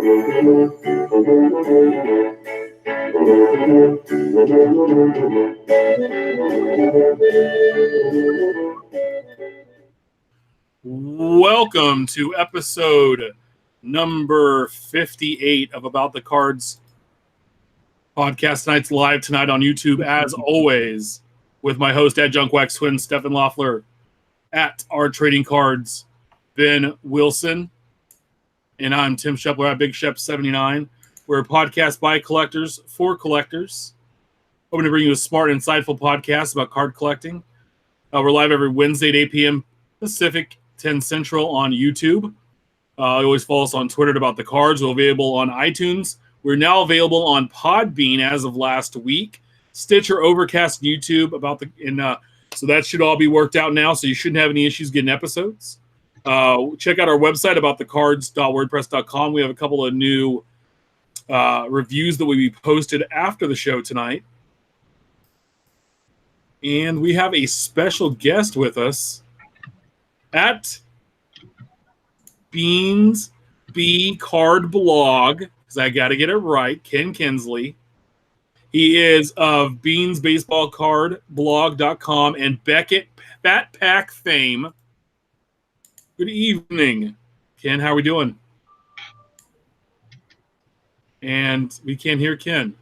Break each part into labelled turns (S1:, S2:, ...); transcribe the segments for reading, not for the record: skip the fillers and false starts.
S1: Welcome to episode number 58 of About the Cards podcast. Tonight's live tonight on YouTube, as always, with my host at Junkwax Twin, Stefan Loeffler, at Our Trading Cards, Ben Wilson, and I'm Tim Shepler at Big Shep 79. We're a podcast by collectors for collectors. Hoping to bring you a smart, insightful podcast about card collecting. We're live every Wednesday at 8 p.m. Pacific, 10 Central on YouTube. You always follow us on Twitter at About the Cards. We're available on iTunes. We're now available on Podbean as of last week. Stitcher, Overcast, YouTube. So that should all be worked out now, so you shouldn't have any issues getting episodes. Check out our website, aboutthecards.wordpress.com. We have a couple of new reviews that will be posted after the show tonight. And we have a special guest with us at Beans B Card Blog, because I got to get it right, Ken Kinsley. He is of beansbaseballcardblog.com and Beckett Fat Pack fame. Good evening, Ken. How are we doing? And we can't hear Ken.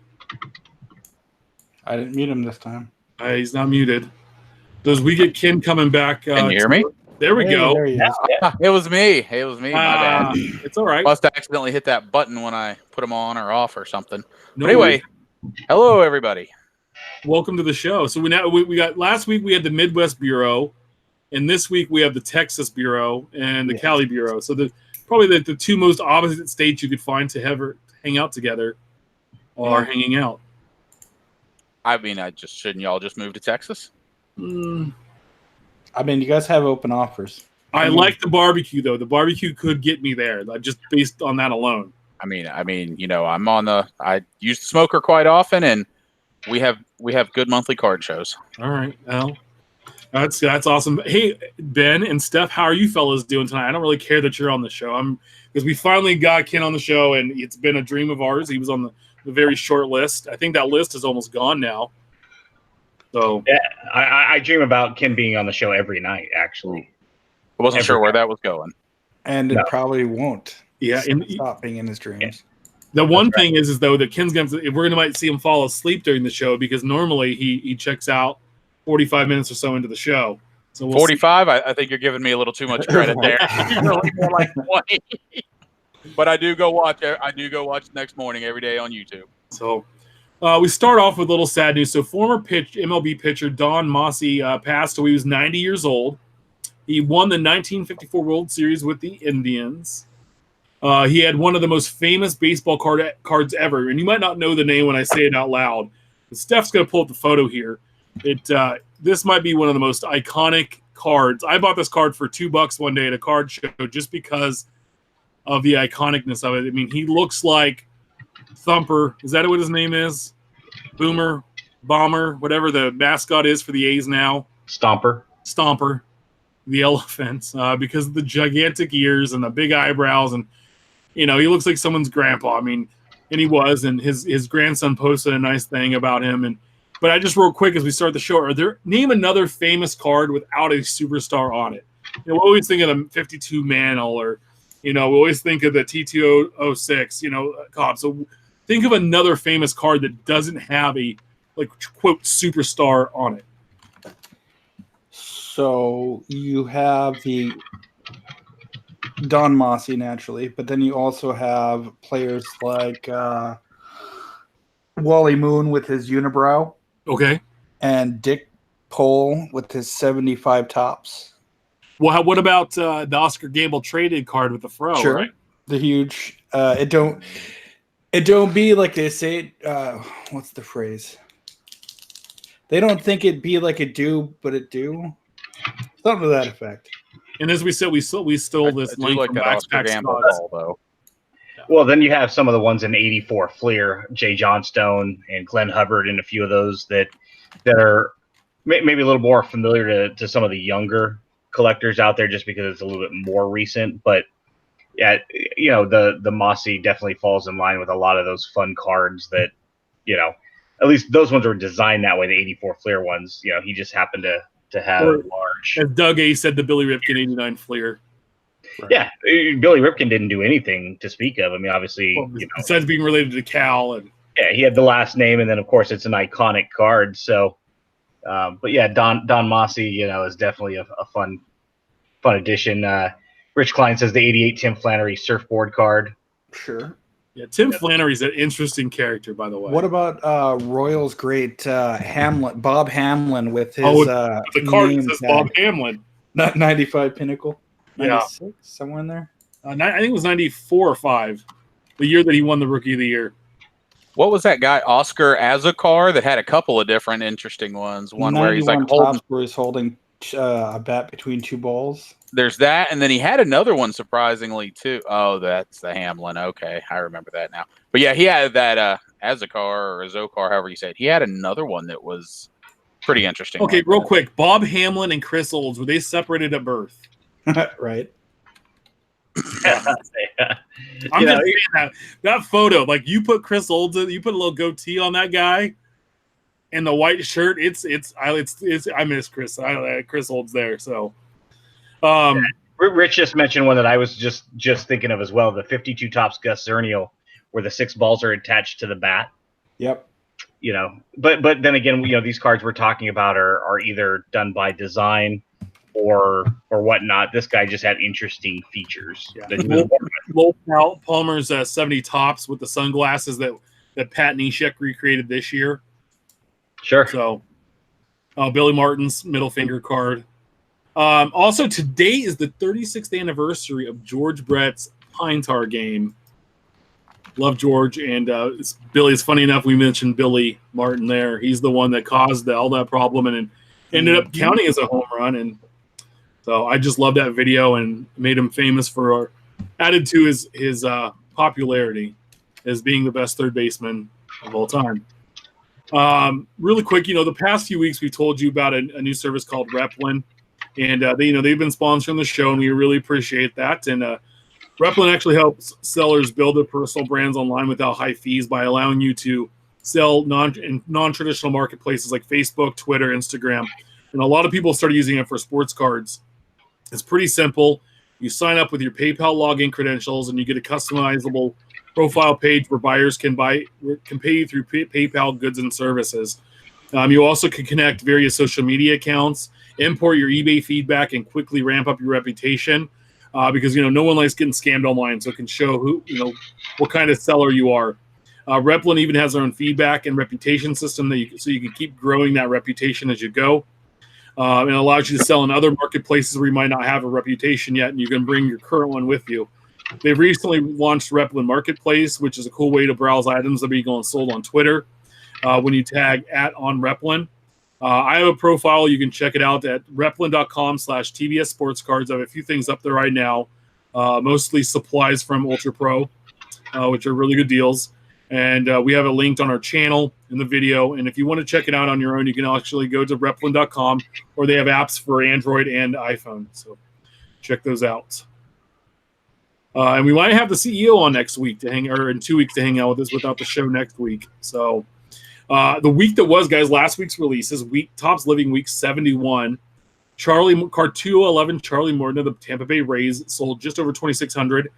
S2: I didn't mute him this time.
S1: He's not muted. Does we get Ken coming back?
S3: Can you hear me?
S1: There we go.
S2: There he is.
S3: It was me. My bad.
S1: It's all right.
S3: Must have accidentally hit that button when I put them on or off or something.
S1: No
S3: but anyway, hello everybody.
S1: Welcome to the show. So we got last week we had the Midwest Bureau, and this week we have the Texas Bureau and the Cali Bureau. So probably the two most opposite states you could find to ever hang out together are hanging out.
S3: I mean, shouldn't y'all just move to Texas?
S2: I mean, you guys have open offers.
S1: I like the barbecue though. The barbecue could get me there, just based on that alone.
S3: I mean, I use the smoker quite often, and we have good monthly card shows.
S1: All right, well, that's awesome. Hey, Ben and Steph, how are you fellas doing tonight? I don't really care that you're on the show. Because we finally got Ken on the show, and it's been a dream of ours. He was on the very short list. I think that list is almost gone now. So
S4: yeah, I dream about Ken being on the show every night. Actually,
S3: I wasn't sure where that was going,
S2: and it probably won't.
S1: Yeah,
S2: stop being in his dreams.
S1: Yeah. The one thing is though that Ken's we're gonna might see him fall asleep during the show because normally he checks out 45 minutes or so into the show. So
S3: 45. I think you're giving me a little too much credit there. You're more like 20. But I do go watch next morning every day on YouTube.
S1: So we start off with a little sad news. So former MLB pitcher Don Mossy passed away. He was 90 years old. He won the 1954 World Series with the Indians. He had one of the most famous baseball cards ever. And you might not know the name when I say it out loud. But Steph's going to pull up the photo here. This might be one of the most iconic cards. I bought this card for $2 one day at a card show just because of the iconicness of it. I mean, he looks like Thumper. Is that what his name is? Boomer, Bomber, whatever the mascot is for the A's now.
S4: Stomper,
S1: the elephant, because of the gigantic ears and the big eyebrows, and he looks like someone's grandpa. I mean, and he was, and his grandson posted a nice thing about him. But I just real quick as we start the show, name another famous card without a superstar on it. We always think of the 52 Mantle, or we always think of the T206, Cobb. So think of another famous card that doesn't have a quote superstar on it.
S2: So you have the Don Mossy naturally, but then you also have players like Wally Moon with his unibrow.
S1: Okay.
S2: And Dick Pole with his 75 tops.
S1: Well, what about the Oscar Gamble traded card with the fro?
S2: Sure.
S1: Right?
S2: The huge. It don't be like they say. What's the phrase? They don't think it be like it do, but it do. Something to that effect.
S1: And as we said, we stole this link
S3: like
S1: from
S3: that Oscar Gamble ball, though.
S4: Well, then you have some of the ones in '84 Fleer, Jay Johnstone, and Glenn Hubbard, and a few of those that are maybe a little more familiar to some of the younger collectors out there, just because it's a little bit more recent. But yeah, the Mossy definitely falls in line with a lot of those fun cards that, at least those ones were designed that way. The 84 Fleer ones, he just happened to have
S1: Or,
S4: large.
S1: as Doug A said, the Billy Ripken 89 Fleer.
S2: Right.
S4: Yeah, Billy Ripken didn't do anything to speak of. I mean, obviously,
S1: Well, besides being related to Cal, and
S4: yeah, he had the last name, and then of course it's an iconic card. So, but yeah, Don Mossy, is definitely a fun addition. Rich Klein says the 88 Tim Flannery surfboard card.
S2: Sure.
S1: yeah, Tim Flannery's an interesting character, by the way.
S2: What about Royals great Hamlin, Bob Hamlin with his
S1: the card
S2: name
S1: says
S2: tag.
S1: Bob Hamlin.
S2: Not 95 Pinnacle.
S1: Yeah.
S2: 96, somewhere in there.
S1: I think it was 94 or 5, the year that he won the Rookie of the Year.
S3: What was that guy, Oscar Azakar, that had a couple of different interesting ones? One where he's like holding,
S2: where he's holding a bat between two balls.
S3: there's that, and then he had another one surprisingly too. Oh, that's the Hamlin. Okay, I remember that now. But yeah, he had that Azakar or Azokar, however you say it. He had another one that was pretty interesting.
S1: Okay,
S3: like
S1: real
S3: that.
S1: quick. Bob Hamlin and Chris Olds, were they separated at birth?
S2: Right.
S1: I'm just saying that photo, like you put Chris Olds, you put a little goatee on that guy, and the white shirt. I miss Chris. Chris Olds there. So,
S4: Rich just mentioned one that I was just thinking of as well. The 52 Topps Gus Zernial, where the 6 balls are attached to the bat.
S2: Yep.
S4: But then again, these cards we're talking about are either done by design or whatnot. This guy just had interesting features.
S1: Yeah. Lowell Palmer's 70 Topps with the sunglasses that Pat Neshek recreated this year.
S4: Sure.
S1: So, Billy Martin's middle finger card. Also, today is the 36th anniversary of George Brett's Pine Tar game. Love George, and Billy's funny enough. We mentioned Billy Martin there. He's the one that caused all that problem and ended up counting as a home run. And so I just love that video and made him famous for added to his popularity as being the best third baseman of all time. Really quick, the past few weeks we told you about a new service called Replin, and they've been sponsoring the show, and we really appreciate that. And Replin actually helps sellers build their personal brands online without high fees by allowing you to sell in non-traditional marketplaces like Facebook, Twitter, Instagram. And a lot of people started using it for sports cards. It's pretty simple. You sign up with your PayPal login credentials, and you get a customizable profile page where buyers can pay you through PayPal goods and services. You also can connect various social media accounts, import your eBay feedback, and quickly ramp up your reputation. Because no one likes getting scammed online, so it can show what kind of seller you are. Replin even has their own feedback and reputation system so you can keep growing that reputation as you go. And it allows you to sell in other marketplaces where you might not have a reputation yet, and you can bring your current one with you. They've recently launched Replin Marketplace, which is a cool way to browse items that are being sold on Twitter when you tag @onReplin. I have a profile. You can check it out at replin.com/TBS Sports Cards. I have a few things up there right now, mostly supplies from Ultra Pro, which are really good deals. And we have it linked on our channel in the video. And if you want to check it out on your own, you can actually go to replin.com, or they have apps for Android and iPhone. So check those out. And we might have the CEO on next week in 2 weeks to hang out with us without the show next week. So the week that was, guys, last week's releases, Topps Living Week 71. Card 211, Charlie Morton of the Tampa Bay Rays sold just over 2,600.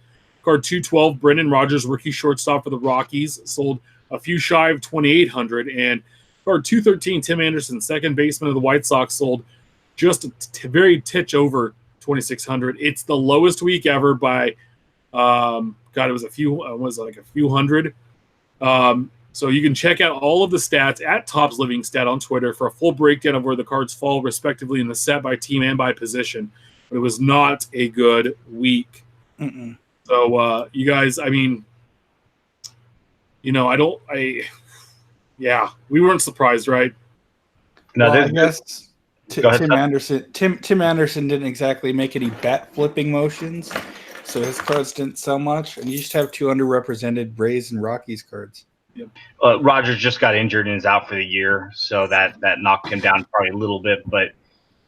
S1: Card 212, Brendan Rodgers, rookie shortstop for the Rockies, sold a few shy of 2,800. And card 213, Tim Anderson, second baseman of the White Sox, sold just a very titch over 2,600. It's the lowest week ever by, it was a few hundred. So you can check out all of the stats at Topps Living Stat on Twitter for a full breakdown of where the cards fall respectively in the set by team and by position. But it was not a good week.
S2: Mm-mm.
S1: So you guys, we weren't surprised, right?
S4: No,
S2: I guess
S4: Go ahead,
S2: Tim Anderson didn't exactly make any bat flipping motions, so his cards didn't sell much, and you just have two underrepresented Rays and Rockies cards.
S1: Yep.
S4: Rogers just got injured and is out for the year, so that knocked him down probably a little bit. But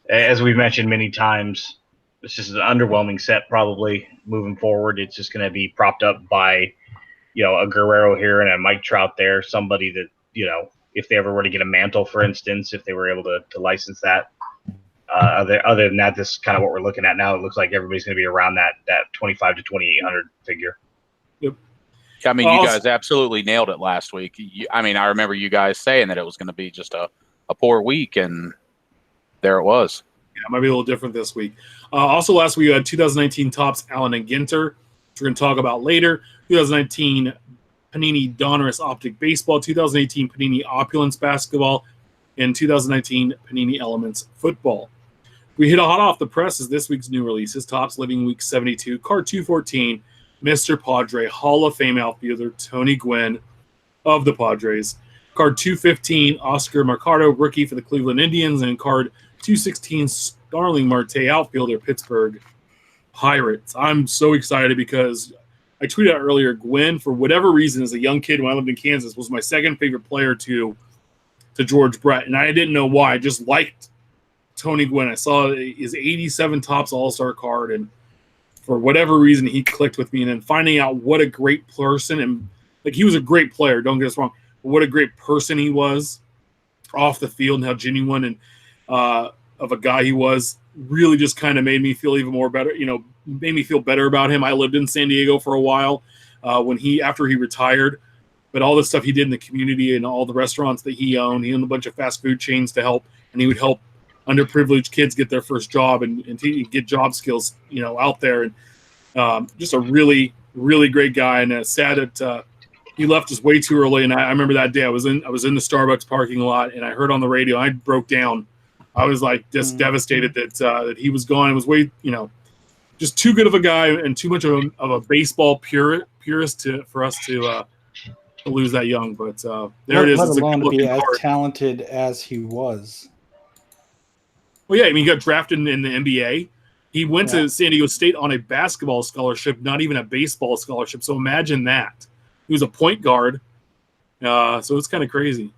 S4: as we've mentioned many times, It's just an underwhelming set probably moving forward. It's just going to be propped up by, a Guerrero here and a Mike Trout there, somebody that, if they ever were to get a Mantle, for instance, if they were able to license that. Other than that, this is kind of what we're looking at now. It looks like everybody's going to be around that 25 to 2,800 figure.
S1: Yep.
S3: I mean, you guys absolutely nailed it last week. I remember you guys saying that it was going to be just a poor week, and there it was.
S1: Yeah, it might be a little different this week. Also, last week, we had 2019 Topps Allen and Ginter, which we're going to talk about later. 2019 Panini Donruss Optic Baseball, 2018 Panini Opulence Basketball, and 2019 Panini Elements Football. We hit a hot off the presses this week's new releases. Topps Living Week 72, Card 214, Mr. Padre, Hall of Fame outfielder Tony Gwynn of the Padres. Card 215, Oscar Mercado, rookie for the Cleveland Indians. And card 216, Starling Marte, outfielder, Pittsburgh Pirates. I'm so excited because I tweeted out earlier, Gwynn, for whatever reason, as a young kid when I lived in Kansas, was my second favorite player to George Brett. And I didn't know why. I just liked Tony Gwynn. I saw his 87 Topps All-Star card, and for whatever reason, he clicked with me. And then finding out what a great person, and he was a great player, don't get us wrong, but what a great person he was off the field and how genuine and of a guy he was, really just kind of made me feel even more better, made me feel better about him. I lived in San Diego for a while after he retired, but all the stuff he did in the community and all the restaurants that he owned a bunch of fast food chains to help, and he would help underprivileged kids get their first job and get job skills, out there. And just a really, really great guy. And sad that he left us way too early. And I remember that day I was in the Starbucks parking lot, and I heard on the radio, I broke down. I was just devastated that he was gone. It was way, just too good of a guy and too much of a baseball purist for us to lose that young. But there it is.
S2: Let
S1: it's
S2: alone to be as
S1: card.
S2: Talented as he was.
S1: Well, yeah, he got drafted in the NBA. He went to San Diego State on a basketball scholarship, not even a baseball scholarship. So imagine that. He was a point guard. So it's kind of crazy.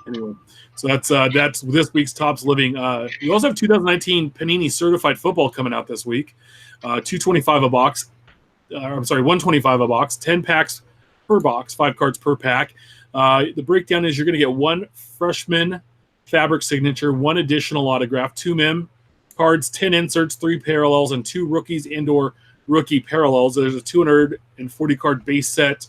S1: Anyway, so that's this week's Topps Living. We also have 2019 Panini Certified Football coming out this week. $225 a box. $125 a box. 10 packs per box. 5 cards per pack. The breakdown is you're going to get 1 freshman fabric signature, 1 additional autograph, 2 mem cards, 10 inserts, 3 parallels, and 2 rookies and/or rookie parallels. There's a 240 card base set.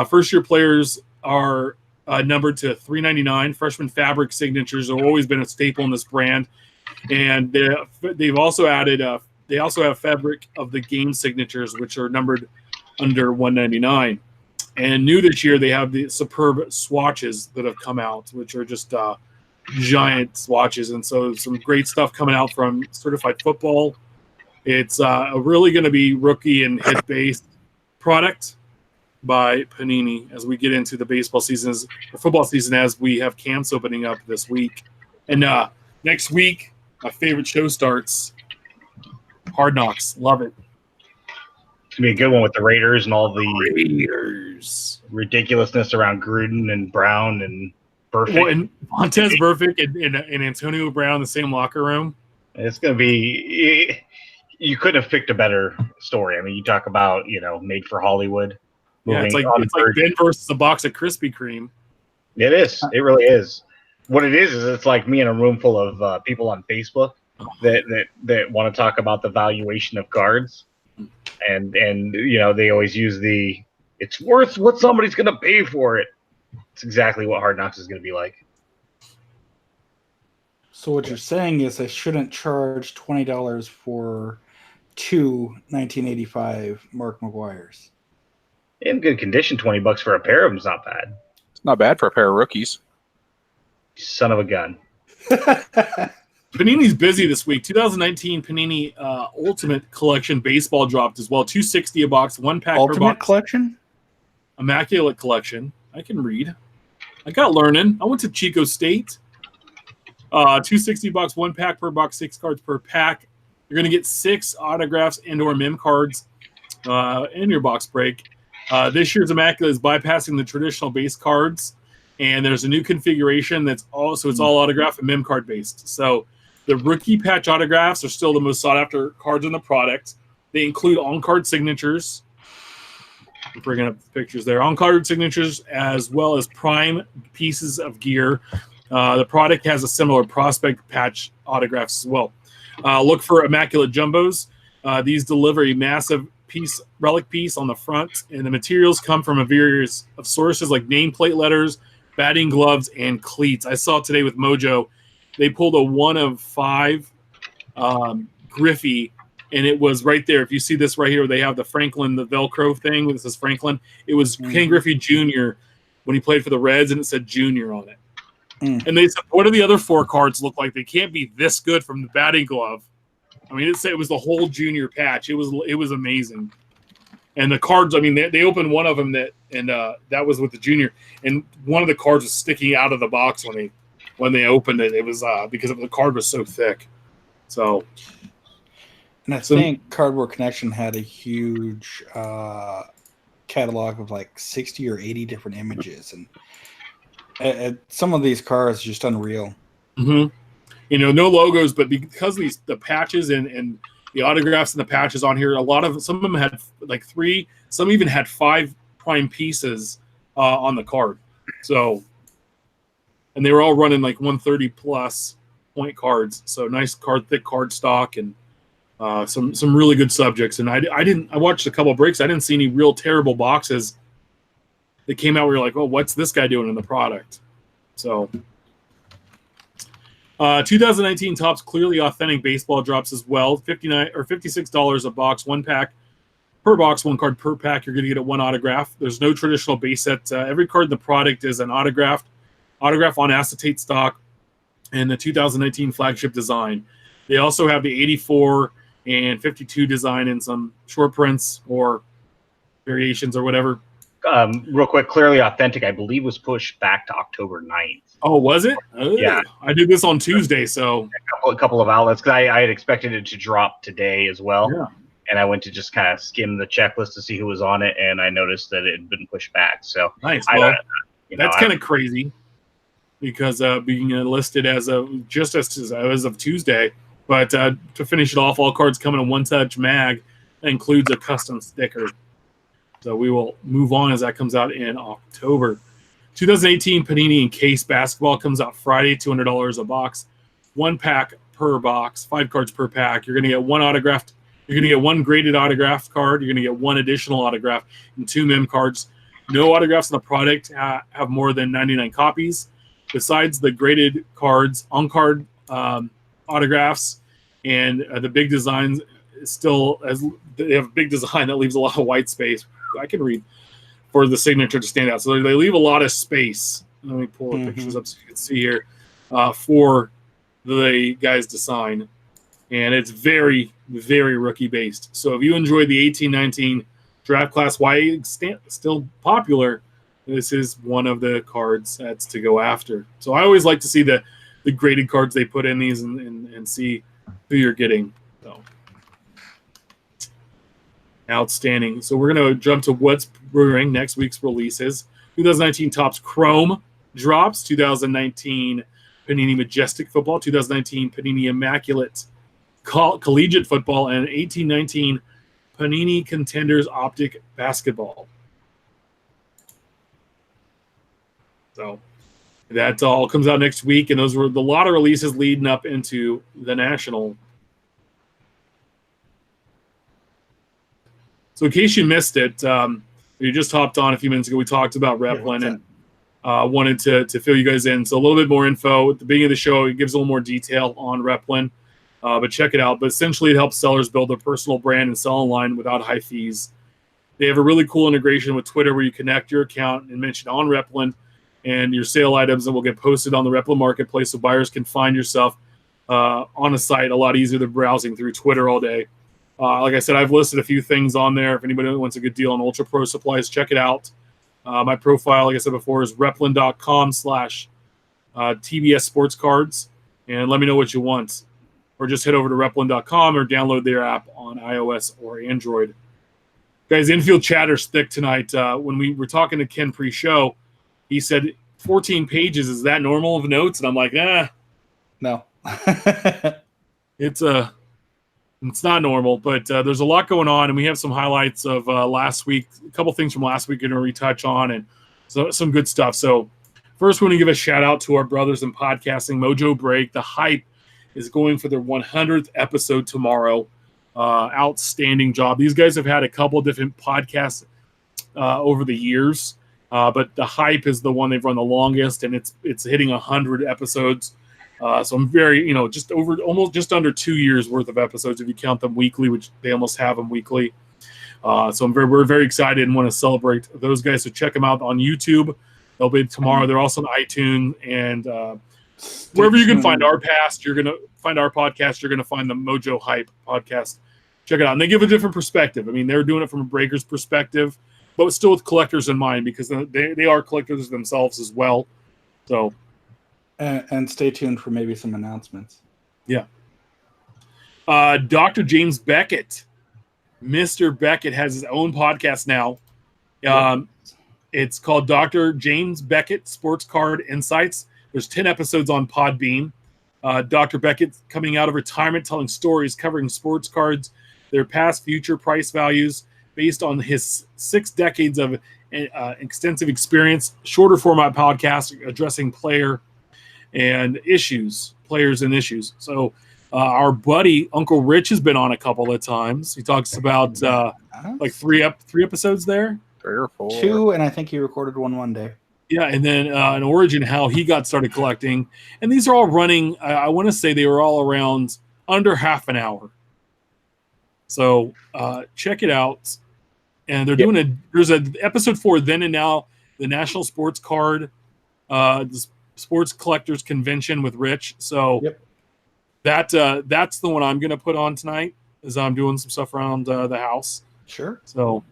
S1: First year players are numbered to 399. Freshman fabric signatures have always been a staple in this brand, and they've also added. They also have fabric of the game signatures, which are numbered under 199. And new this year, they have the superb swatches that have come out, which are just giant swatches. And so some great stuff coming out from Certified Football. It's really going to be rookie and hit-based product by Panini as we get into the baseball seasons, the football season, as we have camps opening up this week. And next week, my favorite show starts, Hard Knocks. Love it.
S4: It's going to be a good one with the Raiders and all the
S1: Raiders
S4: ridiculousness around Gruden and Brown and Burfict.
S1: Well, and Montez Burfict and Antonio Brown in the same locker room.
S4: It's going to be – you couldn't have picked a better story. I mean, you talk about, made for Hollywood.
S1: Yeah, it's like Ben versus a box of Krispy Kreme.
S4: It is. It really is. What it is it's like me in a room full of people on Facebook that want to talk about the valuation of cards. And they always use it's worth what somebody's going to pay for it. It's exactly what Hard Knocks is going to be like.
S2: So what you're saying is I shouldn't charge $20 for 2 1985 Mark McGuire's.
S4: In good condition, $20 for a pair of them is not bad.
S3: It's not bad for a pair of rookies.
S4: Son of a gun.
S1: Panini's busy this week. 2019 Panini Ultimate Collection Baseball dropped as well. $260 a box, 1 pack per box.
S2: Ultimate Collection?
S1: Immaculate Collection. I can read. I got learning. I went to Chico State. $260 bucks, 1 pack per box, 6 cards per pack. You're going to get 6 autographs and/or mem cards in your box break. This year's Immaculate is bypassing the traditional base cards, and there's a new configuration that's all autograph and mem card based. So The rookie patch autographs are still the most sought-after cards in the product. They include on-card signatures. I'm bringing up the pictures there. On-card signatures as well as prime pieces of gear. The product has a similar prospect patch autographs as well. Look for Immaculate Jumbos. These deliver a massive relic piece on the front, and the materials come from a various of sources like nameplate letters, batting gloves, and cleats. I saw today with Mojo, they pulled a 1 of 5 Griffey, and it was right there. If you see this right here, they have the Franklin, the Velcro thing. This is Franklin. It was Ken Griffey Jr. when he played for the Reds, and it said Junior on it. And they said, what do the other 4 cards look like? They can't be this good from the batting glove. I mean, it was the whole junior patch. It was amazing. And the cards, I mean, they opened one of them that was with the junior, and one of the cards was sticking out of the box when they opened it. It was because the card was so thick. So,
S2: and I think Cardboard Connection had a huge catalog of like 60 or 80 different images, and some of these cards are just unreal.
S1: Mm-hmm. You know, no logos, but because the patches and the autographs and the patches on here, some of them had like 3, some even had 5 prime pieces on the card. So, and they were all running like 130 plus point cards. So nice thick card stock, and some really good subjects. And I watched a couple of breaks. I didn't see any real terrible boxes that came out where you're like, oh, what's this guy doing in the product? So. 2019 Topps Clearly Authentic Baseball drops as well. $59 or $56 a box, 1 pack per box, 1 card per pack. You're going to get 1 autograph. There's no traditional base set. Every card in the product is an autograph on acetate stock, and the 2019 flagship design. They also have the 84 and 52 design and some short prints or variations or whatever.
S4: Real quick, Clearly Authentic, I believe, was pushed back to October 9th.
S1: Oh, was it?
S4: Yeah.
S1: I did this on Tuesday, so.
S4: A couple of outlets, because I had expected it to drop today as well.
S1: Yeah.
S4: And I went to just kind of skim the checklist to see who was on it, and I noticed that it had been pushed back. So
S1: nice. Well, that's kind of crazy because being listed as of Tuesday. But to finish it off, all cards come in a one-touch mag that includes a custom sticker. So we will move on as that comes out in October. 2018 Panini Encased Basketball comes out Friday, $200 a box. 1 pack per box, 5 cards per pack. You're going to get 1 autographed. You're going to get 1 graded autograph card. You're going to get 1 additional autograph and 2 mem cards. No autographs in the product have more than 99 copies. Besides the graded cards, on-card autographs, and the big designs they have a big design that leaves a lot of white space. I can read for the signature to stand out. So they leave a lot of space. Let me pull the pictures up so you can see here for the guys to sign. And it's very, very rookie based. So if you enjoyed the 18-19 draft class, why it's still popular, this is one of the cards that's to go after. So I always like to see the graded cards they put in these and see who you're getting. So outstanding. So we're going to jump to what's brewing next week's releases. 2019 Topps Chrome drops. 2019 Panini Majestic Football. 2019 Panini Immaculate Collegiate Football. And 18-19 Panini Contenders Optic Basketball. So that all comes out next week. And those were the lot of releases leading up into the National. So in case you missed it, you just hopped on a few minutes ago, we talked about Replin and wanted to fill you guys in. So a little bit more info. At the beginning of the show, it gives a little more detail on Replin, but check it out. But essentially, it helps sellers build their personal brand and sell online without high fees. They have a really cool integration with Twitter where you connect your account and mention on Replin, and your sale items and will get posted on the Replin marketplace so buyers can find yourself on a site a lot easier than browsing through Twitter all day. Like I said, I've listed a few things on there. If anybody wants a good deal on Ultra Pro supplies, check it out. My profile, like I said before, is replin.com/TBS Sports Cards. And let me know what you want. Or just head over to replin.com or download their app on iOS or Android. Guys, infield chatter's thick tonight. When we were talking to Ken pre-show, he said 14 pages. Is that normal of notes? And I'm like,
S2: No.
S1: It's not normal, but there's a lot going on, and we have some highlights of last week, a couple things from last week we're going to retouch on, and some good stuff. So first, we want to give a shout out to our brothers in podcasting, Mojo Break. The Hype is going for their 100th episode tomorrow. Outstanding job. These guys have had a couple different podcasts over the years, but the Hype is the one they've run the longest, and it's hitting 100 episodes. So I'm very, just under 2 years worth of episodes if you count them weekly, which they almost have them weekly. So we're very excited and want to celebrate those guys. So check them out on YouTube. They'll be tomorrow. They're also on iTunes and wherever you can find our past. You're gonna find our podcast. You're gonna find the Mojo Hype podcast. Check it out. And they give a different perspective. I mean, they're doing it from a breaker's perspective, but still with collectors in mind because they are collectors themselves as well. So.
S2: And stay tuned for maybe some announcements.
S1: Yeah. Dr. James Beckett. Mr. Beckett has his own podcast now. It's called Dr. James Beckett Sports Card Insights. There's 10 episodes on Podbean. Dr. Beckett coming out of retirement, telling stories covering sports cards, their past, future, price values, based on his 6 decades of extensive experience. Shorter format podcast addressing players and issues. So our buddy Uncle Rich has been on a couple of times. He talks about like three episodes there.
S3: 3 or 4.
S2: 2, and I think he recorded one day.
S1: Yeah, and then an origin how he got started collecting. And these are all running, I want to say they were all around under half an hour. So check it out. And they're doing there's an episode 4 then and now, the National Sports Card, the Sports Collectors Convention with Rich. So that's the one I'm going to put on tonight as I'm doing some stuff around the house.
S2: Sure.
S1: So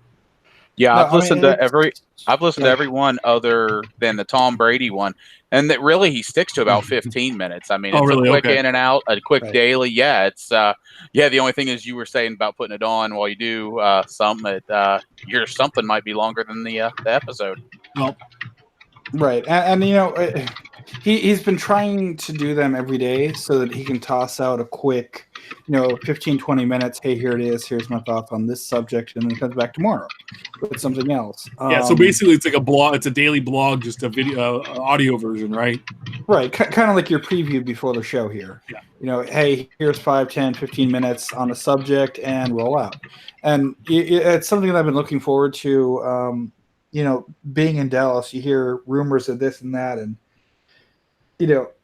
S3: I've listened to every one other than the Tom Brady one, and that really he sticks to about 15 minutes. I mean, it's a quick in and out, a quick daily. Yeah, it's the only thing is you were saying about putting it on while you do something. Your something might be longer than the episode.
S1: Well,
S2: right, and he's been trying to do them every day so that he can toss out a quick 15-20 minutes. Hey, here it is. Here's my thoughts on this subject, and then he comes back tomorrow with something else.
S1: So basically it's like a blog. It's a daily blog, just a video audio version, right?
S2: Right, kind of like your preview before the show here. Hey, here's 5, 10, 15 minutes on a subject and roll out. And it's something that I've been looking forward to. Being in Dallas, you hear rumors of this and that, and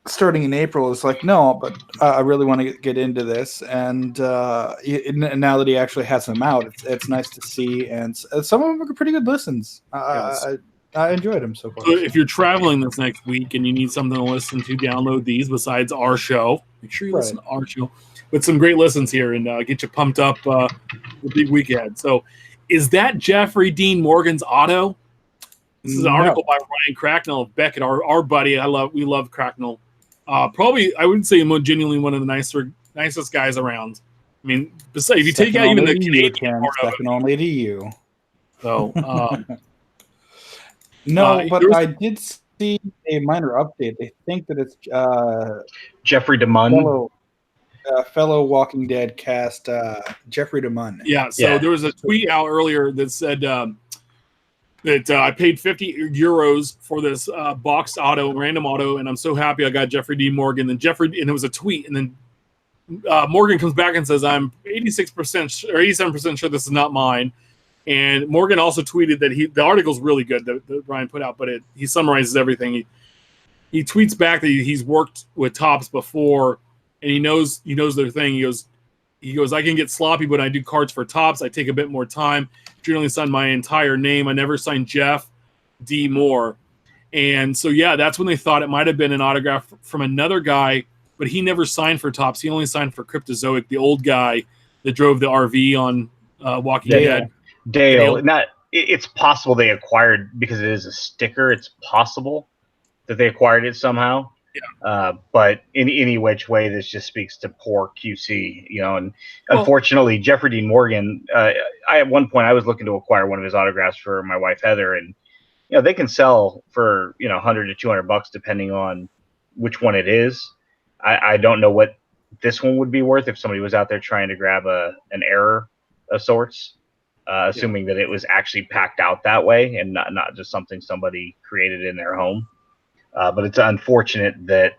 S2: starting in April, it's like, no, but I really want to get into this. And now that he actually has them out, it's nice to see. And some of them are pretty good listens. I enjoyed them so far.
S1: So if you're traveling this next week and you need something to listen to, download these besides our show. Make sure you listen to our show with some great listens here and get you pumped up the big week ahead. So is that Jeffrey Dean Morgan's auto? This is an article by Ryan Cracknell of Beckett, our buddy. We love Cracknell. Probably, I would say, genuinely one of the nicest guys around. I mean, besides, if you take out even the Canadian part of it,
S2: only to you.
S1: So,
S2: but I did see a minor update. They think that it's
S4: Jeffrey DeMunn,
S2: fellow Walking Dead cast, Jeffrey DeMunn.
S1: Yeah. So there was a tweet out earlier that said that I paid 50 euros for this boxed auto, random auto, and I'm so happy I got Jeffrey D. Morgan. And it was a tweet, and then Morgan comes back and says, "I'm 86% or 87% sure this is not mine." And Morgan also tweeted that the article's really good that Brian put out, but he summarizes everything. He tweets back that he's worked with Topps before, and he knows their thing. He goes, I can get sloppy when I do cards for Topps. I take a bit more time. Generally sign my entire name. I never signed Jeff D. Moore. And so, that's when they thought it might have been an autograph from another guy, but he never signed for Topps. He only signed for Cryptozoic, the old guy that drove the RV on Walking Dead.
S4: Dale. It's possible they acquired, because it is a sticker, it's possible that they acquired it somehow. Yeah. But in any which way, this just speaks to poor QC, and unfortunately, Jeffrey Dean Morgan. At one point, I was looking to acquire one of his autographs for my wife Heather, and they can sell for $100 to $200 depending on which one it is. I don't know what this one would be worth if somebody was out there trying to grab an error of sorts, assuming that it was actually packed out that way and not just something somebody created in their home. But it's unfortunate that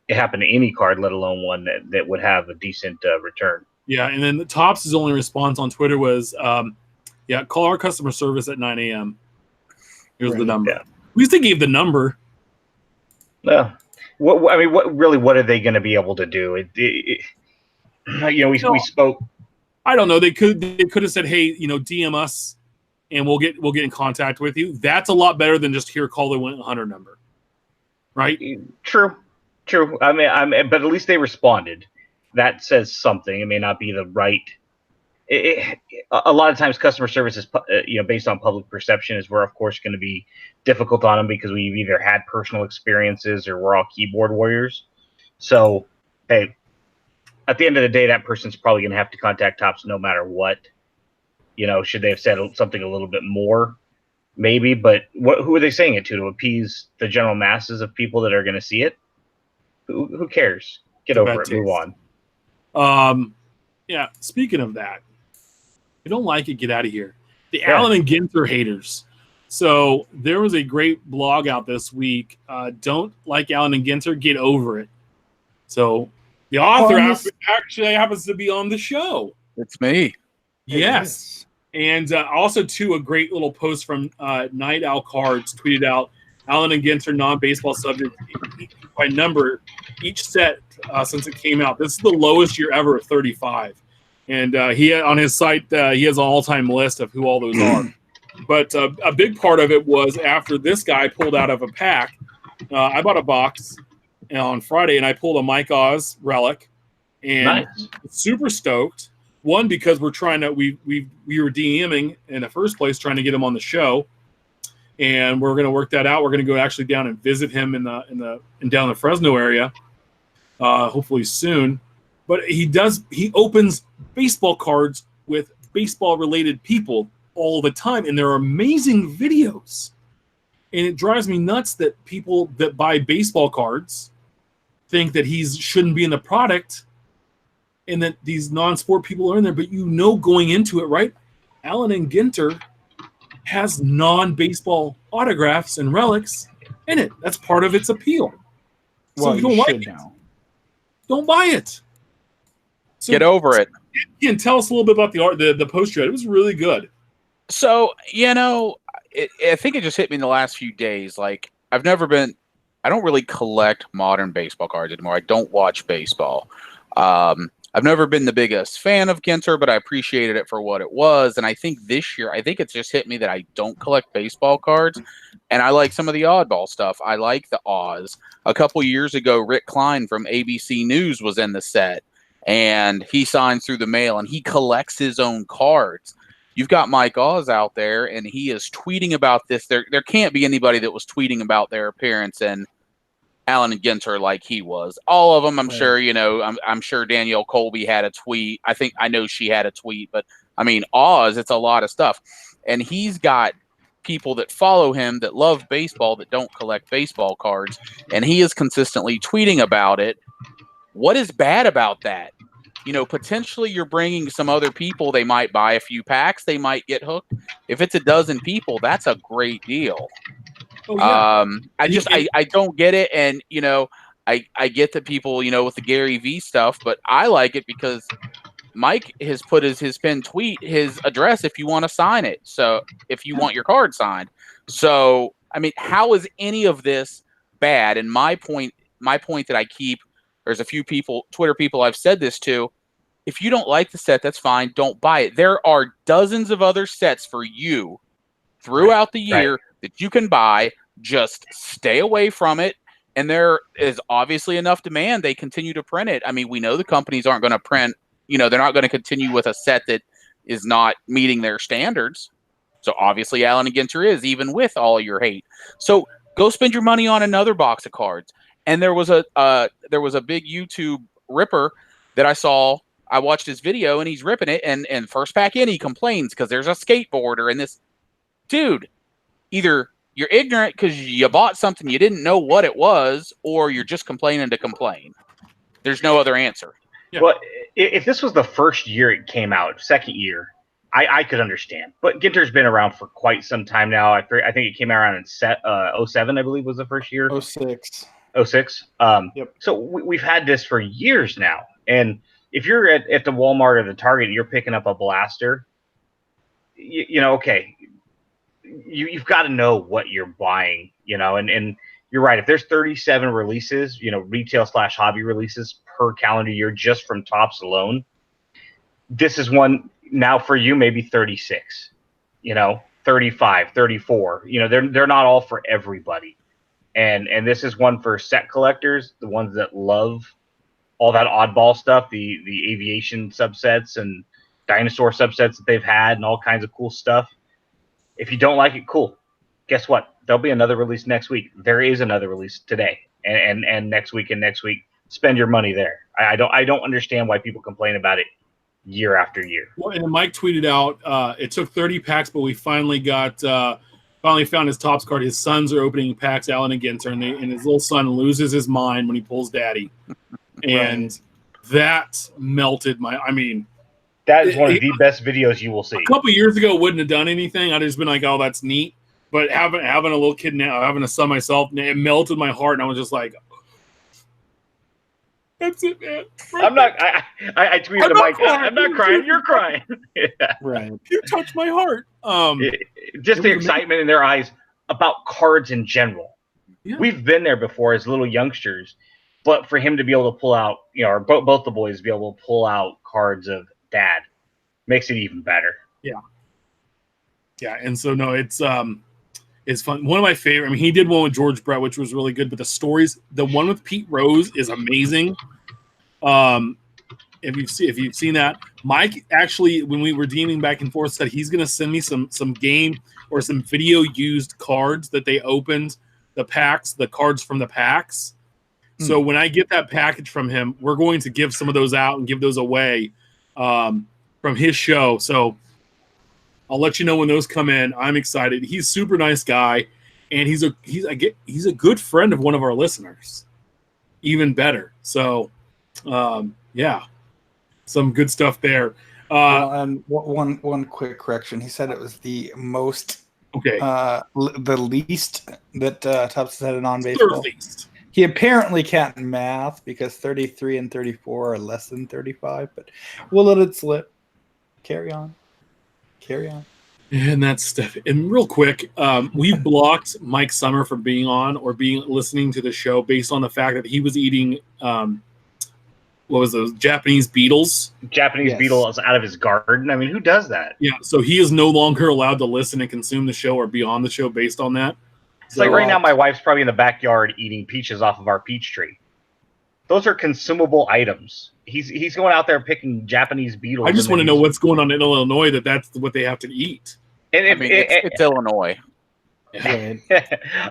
S4: it happened to any card, let alone one that would have a decent return.
S1: Yeah, and then the Topps' only response on Twitter was, call our customer service at 9 a.m. Here's the number. Yeah. At least they gave the number.
S4: Yeah. What are they going to be able to do? We spoke.
S1: I don't know. They could have said, hey, DM us and we'll get in contact with you. That's a lot better than just here, call the 100 number. Right?
S4: True. I mean, but at least they responded. That says something. It may not be the right. A lot of times, customer service is based on public perception. Is we're of course going to be difficult on them because we've either had personal experiences or we're all keyboard warriors. So, hey, at the end of the day, that person's probably going to have to contact Topps no matter what. Should they have said something a little bit more? Maybe, but who are they saying it to appease the general masses of people that are going to see it? Who cares? Get over it. Move on.
S1: Yeah. Speaking of that, if you don't like it, get out of here. The Allen and Ginter haters. So there was a great blog out this week. Don't like Allen and Ginter, get over it. So the author actually happens to be on the show.
S3: It's me.
S1: Yes. And also, too, a great little post from Night Owl Cards tweeted out Allen and Ginter non-baseball subject by number each set since it came out. This is the lowest year ever at 35. And he on his site, he has an all-time list of who all those are. But a big part of it was after this guy pulled out of a pack, I bought a box on Friday, and I pulled a Mike Oz relic. And super stoked. One, because we're trying to we were DMing in the first place, trying to get him on the show, and we're going to work that out. We're going to go actually down and visit him in down in the Fresno area, hopefully soon. But he opens baseball cards with baseball related people all the time, and they're amazing videos. And it drives me nuts that people that buy baseball cards think that he shouldn't be in the product. And that these non-sport people are in there, but going into it, right? Allen and Ginter has non-baseball autographs and relics in it. That's part of its appeal. So if you don't like it, don't buy it. So,
S3: get over it.
S1: And tell us a little bit about the post you had. It was really good.
S3: So, I think it just hit me in the last few days. Like, I don't really collect modern baseball cards anymore. I don't watch baseball. I've never been the biggest fan of Ginter, but I appreciated it for what it was. And I think this year, it's just hit me that I don't collect baseball cards, and I like some of the oddball stuff. I like the Oz. A couple years ago, Rick Klein from ABC News was in the set, and he signs through the mail, and he collects his own cards. You've got Mike Oz out there, and he is tweeting about this. There can't be anybody that was tweeting about their appearance in Allen and Ginter like he was. All of them, I'm sure, I'm sure Danielle Colby had a tweet. I know she had a tweet, but I mean, Oz, it's a lot of stuff. And he's got people that follow him that love baseball that don't collect baseball cards. And he is consistently tweeting about it. What is bad about that? Potentially you're bringing some other people. They might buy a few packs. They might get hooked. If it's a dozen people, that's a great deal. Oh, yeah. I don't get it. And, I get that people, with the Gary V stuff, but I like it because Mike has put his pinned tweet, his address, if you want to sign it. So if you want your card signed. So, I mean, how is any of this bad? And my point that I keep, there's a few people, Twitter people I've said this to, if you don't like the set, that's fine. Don't buy it. There are dozens of other sets for you throughout the year that you can buy. Just stay away from it. And there is obviously enough demand. They continue to print it. I mean, we know the companies aren't going to print, they're not going to continue with a set that is not meeting their standards. So obviously Allen and Ginter is, even with all your hate. So go spend your money on another box of cards. And there was a big YouTube ripper that I saw. I watched his video and he's ripping it. And first pack in, he complains because there's a skateboarder and this dude. Either you're ignorant because you bought something you didn't know what it was, or you're just complaining to complain. There's no other answer.
S1: Yeah.
S4: Well, if this was the first year it came out, second year, I could understand. But Ginter's been around for quite some time now. I think it came out in 07, I believe, was the first year.
S2: 06.
S4: 06.
S2: Yep.
S4: So we've had this for years now. And if you're at the Walmart or the Target, you're picking up a blaster, okay, you've got to know what you're buying, and you're right. If there's 37 releases, retail/hobby releases per calendar year just from Topps alone, this is one now for you, maybe 36, 35, 34. They're not all for everybody. And this is one for set collectors, the ones that love all that oddball stuff, the aviation subsets and dinosaur subsets that they've had and all kinds of cool stuff. If you don't like it, cool. Guess what? There'll be another release next week. There is another release today and next week and next week. Spend your money there. I don't understand why people complain about it year after year.
S1: Well, and Mike tweeted out, it took 30 packs, but we finally found his Topps card. His sons are opening packs, Alan and Ginter, and his little son loses his mind when he pulls daddy. And that melted
S4: that is one of the best videos you will see.
S1: A couple years ago, wouldn't have done anything. I'd just been like, oh, that's neat. But having a little kid now, having a son myself, it melted my heart. And I was just like, that's it, man.
S4: I'm not, I tweeted to Mike, I'm not crying, you're crying. Yeah.
S2: Right.
S1: You touched my heart.
S4: Just the excitement in their eyes about cards in general.
S1: Yeah.
S4: We've been there before as little youngsters, but for him to be able to pull out, or both the boys to be able to pull out cards of Dad makes it even better.
S1: Yeah. Yeah, and so no, it's fun. One of my favorite. He did one with George Brett, which was really good. But the one with Pete Rose is amazing. If you've seen that, Mike actually, when we were redeeming back and forth, said he's going to send me some game or some video used cards that they opened the cards from the packs. So when I get that package from him, we're going to give some of those out and give those away from his show. So I'll let you know when those come in. I'm excited. He's a super nice guy, and he's a good friend of one of our listeners. Even better. So, yeah, some good stuff there.
S2: And one quick correction. He said it was the most the least that Topps had a non-baseball.
S1: Least.
S2: He apparently can't math because 33 and 34 are less than 35, but we'll let it slip. Carry on.
S1: And that's stuff. And real quick, we've blocked Mike Summer from being on or listening to the show based on the fact that he was eating what was those Japanese beetles?
S4: Japanese beetles out of his garden. I mean, who does that?
S1: Yeah, so he is no longer allowed to listen and consume the show or be on the show based on that.
S4: It's like right now my wife's probably in the backyard eating peaches off of our peach tree. Those are consumable items. He's going out there picking Japanese beetles.
S1: I just want to know what's going on in Illinois that's what they have to eat.
S4: And
S3: it's Illinois.
S1: Yeah.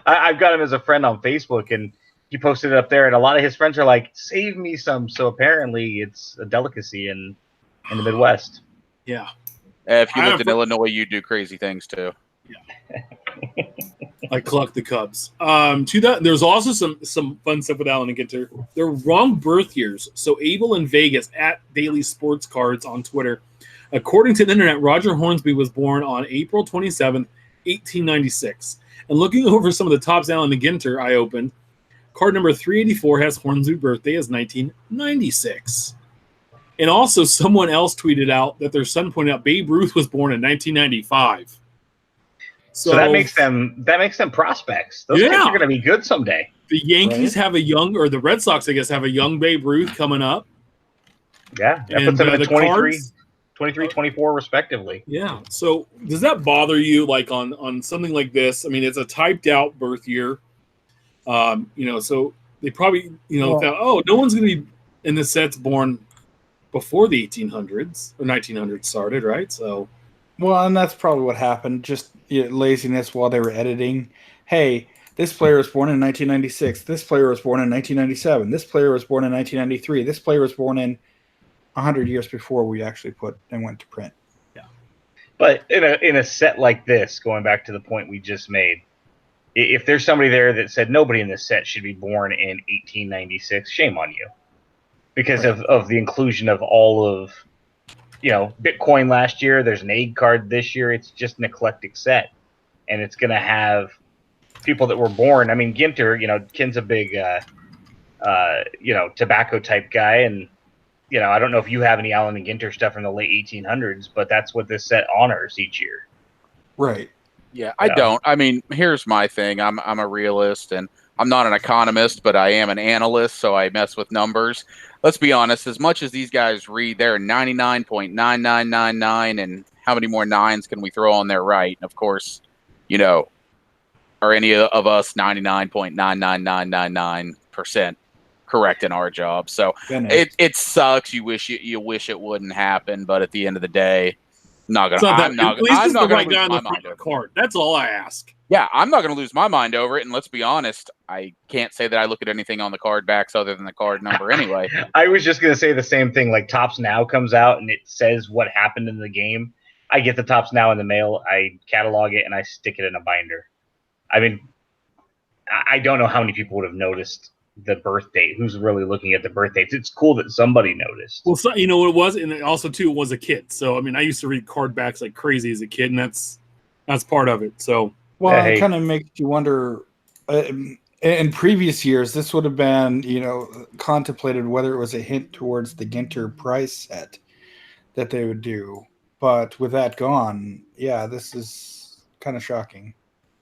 S4: I've got him as a friend on Facebook, and he posted it up there, and a lot of his friends are like, save me some. So apparently it's a delicacy in the Midwest.
S1: Yeah.
S3: If you lived in Illinois, you'd do crazy things too.
S1: Yeah. Like collect the Cubs. To that, there's also some fun stuff with Alan and Ginter. They're wrong birth years. So Abel in Vegas at Daily Sports Cards on Twitter. According to the internet, Roger Hornsby was born on April 27th, 1896. And looking over some of the Topps Alan and Ginter I opened, card number 384 has Hornsby's birthday as 1996. And also someone else tweeted out that their son pointed out Babe Ruth was born in 1995.
S4: So that makes them prospects. Those kids are going to be good someday.
S1: The Yankees have a young, or the Red Sox, I guess, have a young Babe Ruth coming up.
S4: Yeah, that puts them at 23, 24 respectively.
S1: Yeah. So does that bother you, like on something like this? I mean, it's a typed out birth year. So they probably, thought, no one's going to be in the sets born before the 1800s or 1900s started, right? So.
S2: Well, and that's probably what happened. Just laziness while they were editing. Hey, this player was born in 1996. This player was born in 1997. This player was born in 1993. This player was born in 100 years before we actually put and went to print.
S1: Yeah.
S4: But in a set like this, going back to the point we just made, if there's somebody there that said nobody in this set should be born in 1896, shame on you. because of the inclusion of all of, Bitcoin last year. There's an egg card this year. It's just an eclectic set, and it's going to have people that were born. I mean, Ginter, Ken's a big, tobacco type guy, and I don't know if you have any Allen and Ginter stuff from the late 1800s, but that's what this set honors each year.
S2: Right.
S3: Yeah, I don't. I mean, here's my thing. I'm a realist, and I'm not an economist, but I am an analyst, so I mess with numbers. Let's be honest. As much as these guys read, they're 99.9999, and how many more nines can we throw on there, right? And of course, are any of us 99.99999% correct in our job? So it sucks. You wish it wouldn't happen, but at the end of the day, I'm not going to lose my mind over
S1: card. That's all I ask.
S3: Yeah, I'm not going to lose my mind over it. And let's be honest, I can't say that I look at anything on the card backs other than the card number anyway.
S4: I was just going to say the same thing. Like Topps Now comes out and it says what happened in the game. I get the Topps Now in the mail. I catalog it and I stick it in a binder. I mean, I don't know how many people would have noticed the birth date. Who's really looking at the birth dates? It's cool that somebody noticed.
S1: Well, so, what it was, and it also too was a kid. So I mean, I used to read card backs like crazy as a kid, and that's part of it. So
S2: it kind of makes you wonder. In previous years, this would have been contemplated whether it was a hint towards the Ginter prize set that they would do, but with that gone, this is kind of shocking.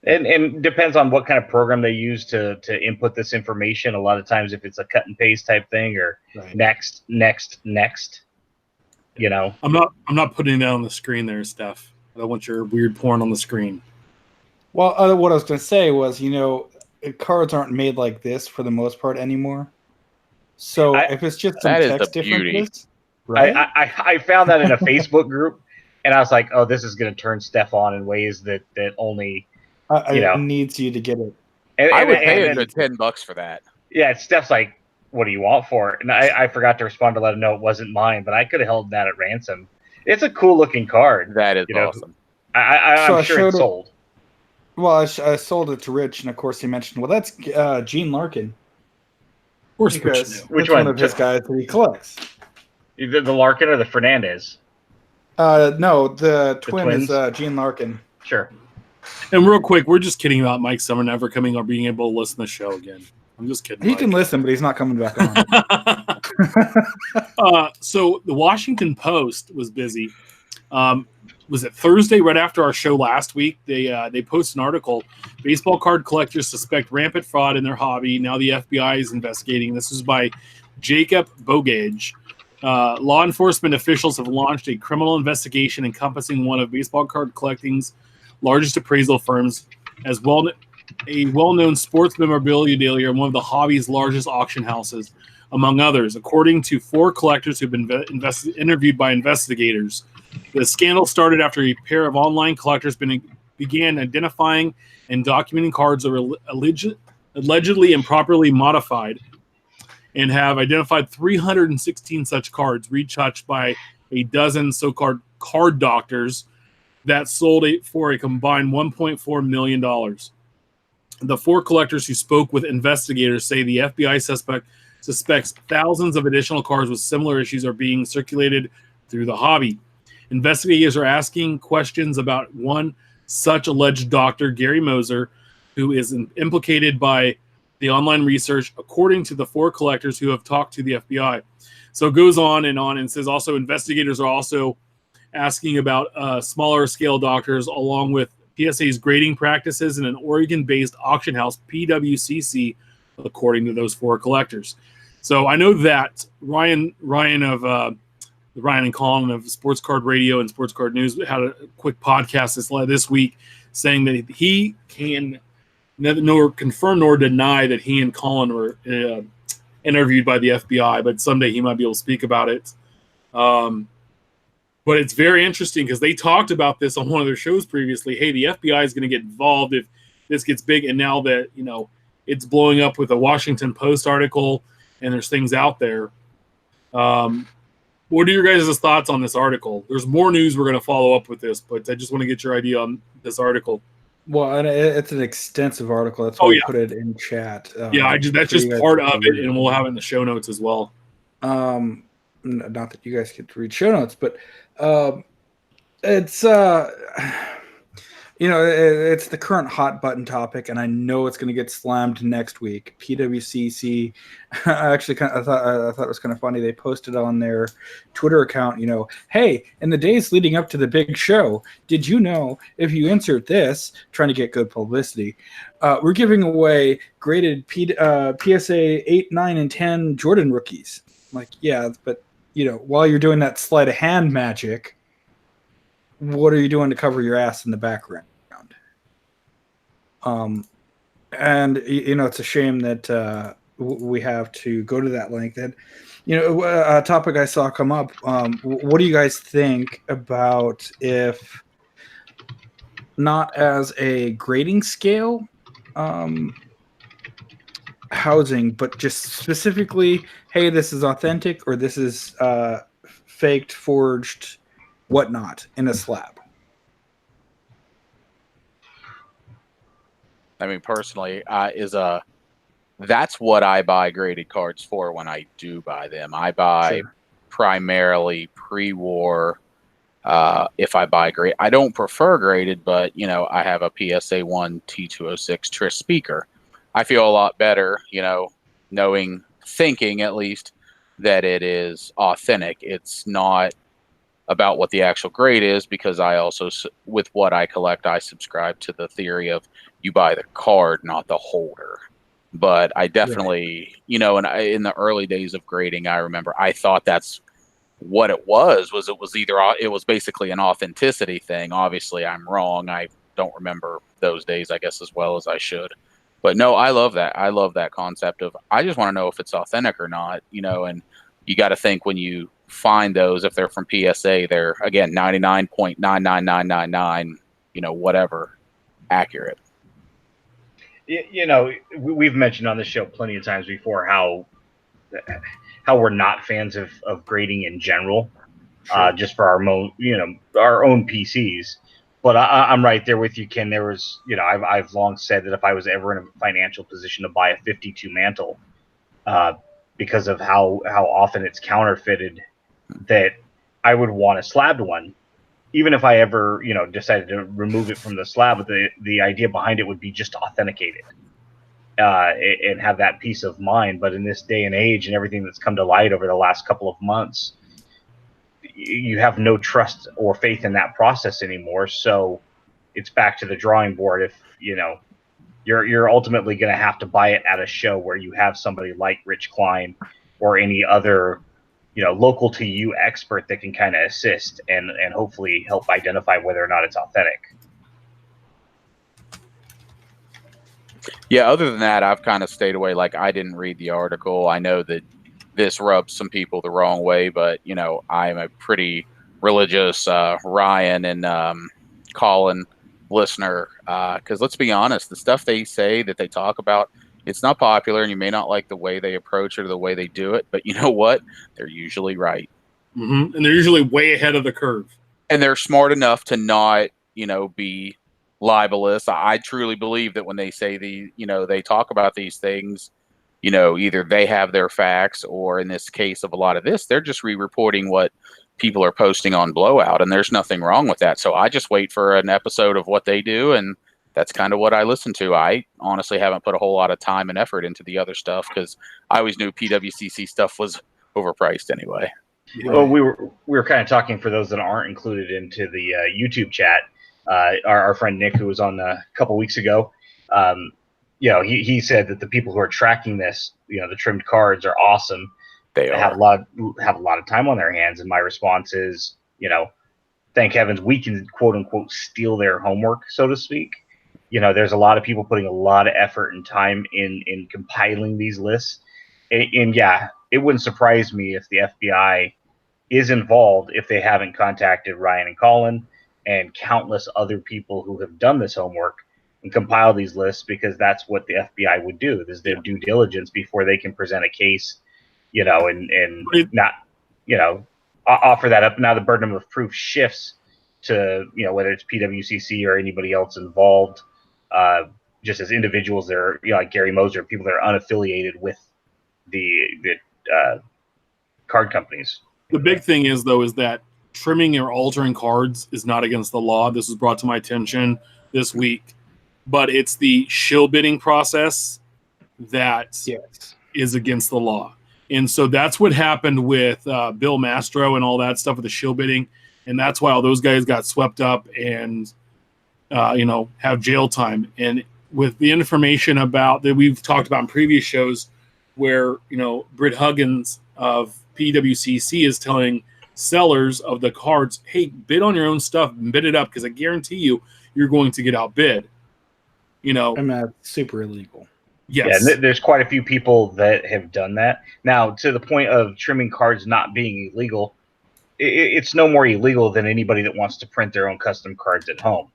S4: And depends on what kind of program they use to input this information. A lot of times, if it's a cut and paste type thing, or next.
S1: I'm not putting that on the screen there, Steph. I don't want your weird porn on the screen.
S2: Well, what I was going to say was, cards aren't made like this for the most part anymore. So if it's just some text differences,
S4: right? I found that in a Facebook group, and I was like, oh, this is going to turn Steph on in ways that only.
S2: It needs you to get it.
S3: I would pay the $10 for that.
S4: Yeah, Steph's like, what do you want for it? And I forgot to respond to let him know it wasn't mine, but I could have held that at ransom. It's a cool looking card.
S3: That is awesome.
S4: I'm sure it's sold.
S2: Well, I sold it to Rich, and of course he mentioned, well, that's Gene Larkin.
S1: Of course, Rich.
S2: Which one of his guys that he collects?
S4: The Larkin or the Fernandez?
S2: No, the twin is Gene Larkin.
S4: Sure.
S1: And real quick, we're just kidding about Mike Summer never coming or being able to listen to the show again. I'm just kidding.
S2: He can listen, but he's not coming back
S1: on. So the Washington Post was busy. Was it Thursday, right after our show last week? They posted an article. Baseball card collectors suspect rampant fraud in their hobby. Now the FBI is investigating. This is by Jacob Bogage. Law enforcement officials have launched a criminal investigation encompassing one of baseball card collecting's largest appraisal firms, as well a well-known sports memorabilia dealer and one of the hobby's largest auction houses, among others, according to 4 collectors who've been interviewed by investigators. The scandal started after a pair of online collectors began identifying and documenting cards that were allegedly improperly modified, and have identified 316 such cards retouched by a dozen so-called card doctors that sold it for a combined $1.4 million. The 4 collectors who spoke with investigators say the FBI suspects thousands of additional cards with similar issues are being circulated through the hobby. Investigators are asking questions about one such alleged doctor, Gary Moser, who is implicated by the online research, according to the 4 collectors who have talked to the FBI. So it goes on and says also investigators are also asking about smaller scale doctors, along with PSA's grading practices in an Oregon-based auction house, PWCC, according to those 4 collectors. So I know that Ryan of Ryan and Colin of Sports Card Radio and Sports Card News had a quick podcast this week saying that he can nor confirm nor deny that he and Colin were interviewed by the FBI, but someday he might be able to speak about it. But it's very interesting because they talked about this on one of their shows previously. Hey, the FBI is going to get involved if this gets big. And now that, it's blowing up with a Washington Post article and there's things out there. What are your guys' thoughts on this article? There's more news we're going to follow up with this, but I just want to get your idea on this article.
S2: Well, and it's an extensive article. That's why we put it in chat.
S1: That's just part of it, and we'll have it in the show notes as well.
S2: Not that you guys get to read show notes, but it's it's the current hot button topic, and I know it's going to get slammed next week. PWCC. I thought it was kind of funny. They posted on their Twitter account, hey, in the days leading up to the big show, did you know if you insert this, trying to get good publicity, we're giving away graded PSA 8, 9, and 10 Jordan rookies. I'm like, yeah, but while you're doing that sleight of hand magic, what are you doing to cover your ass in the background? And it's a shame that we have to go to that length. And a topic I saw come up. What do you guys think about if not as a grading scale, housing, but just specifically, hey, this is authentic or this is faked, forged, whatnot in a slab?
S3: I mean, personally, that's what I buy graded cards for when I do buy them. I buy primarily pre-war. If I buy grade, I don't prefer graded, but I have a PSA 1 T206 Trish speaker. I feel a lot better, thinking at least that it is authentic. It's not about what the actual grade is, because I also, with what I collect, I subscribe to the theory of you buy the card, not the holder. But I definitely, in the early days of grading, I remember I thought that's what it was it was basically an authenticity thing. Obviously, I'm wrong. I don't remember those days, I guess, as well as I should. But no, I love that. I love that concept of, I just want to know if it's authentic or not, and you got to think when you find those, if they're from PSA, they're, again, 99.99999, whatever, accurate.
S4: We've mentioned on this show plenty of times before how we're not fans of grading in general, just for our own PCs. But I'm right there with you, Ken. There was, I've long said that if I was ever in a financial position to buy a 52 mantle, because of how often it's counterfeited, that I would want a slabbed one, even if I ever, decided to remove it from the slab. The idea behind it would be just to authenticate it, and have that peace of mind. But in this day and age, and everything that's come to light over the last couple of months, you have no trust or faith in that process anymore. So it's back to the drawing board. If you're ultimately going to have to buy it at a show where you have somebody like Rich Klein or any other local to you expert that can kind of assist and hopefully help identify whether or not it's authentic.
S3: Yeah, other than that, I've kind of stayed away. Like, I didn't read the article. I know that this rubs some people the wrong way, but I'm a pretty religious Ryan and Colin listener, because let's be honest, the stuff they say that they talk about, it's not popular, and you may not like the way they approach it or the way they do it, but you know what? They're usually right.
S1: Mm-hmm. And they're usually way ahead of the curve.
S3: And they're smart enough to not, be libelous. I truly believe that when they say they talk about these things, either they have their facts, or in this case of a lot of this, they're just re-reporting what people are posting on Blowout, and there's nothing wrong with that. So I just wait for an episode of what they do, and that's kind of what I listen to. I honestly haven't put a whole lot of time and effort into the other stuff, because I always knew PWCC stuff was overpriced anyway.
S4: Well, we were kind of talking, for those that aren't included into the YouTube chat. Our friend Nick, who was on a couple weeks ago, he said that the people who are tracking this, the trimmed cards, are awesome. They have a lot of time on their hands, and my response is, thank heavens we can quote unquote steal their homework, so to speak. There's a lot of people putting a lot of effort and time in compiling these lists, and yeah, it wouldn't surprise me if the FBI is involved if they haven't contacted Ryan and Colin and countless other people who have done this homework and compile these lists, because that's what the FBI would do, is their due diligence before they can present a case, and not, offer that up. Now the burden of proof shifts to, whether it's PWCC or anybody else involved, just as individuals that are, like Gary Moser, people that are unaffiliated with the card companies.
S1: The big thing is, though, is that trimming or altering cards is not against the law. This was brought to my attention this week, but it's the shill bidding process that is against the law. And so that's what happened with Bill Mastro and all that stuff with the shill bidding. And that's why all those guys got swept up and, have jail time. And with the information about that we've talked about in previous shows where, Britt Huighens of PWCC is telling sellers of the cards, hey, bid on your own stuff and bid it up because I guarantee you're going to get outbid.
S2: And that's super illegal.
S1: Yes.
S4: Yeah, there's quite a few people that have done that. Now, to the point of trimming cards not being illegal, it's no more illegal than anybody that wants to print their own custom cards at home.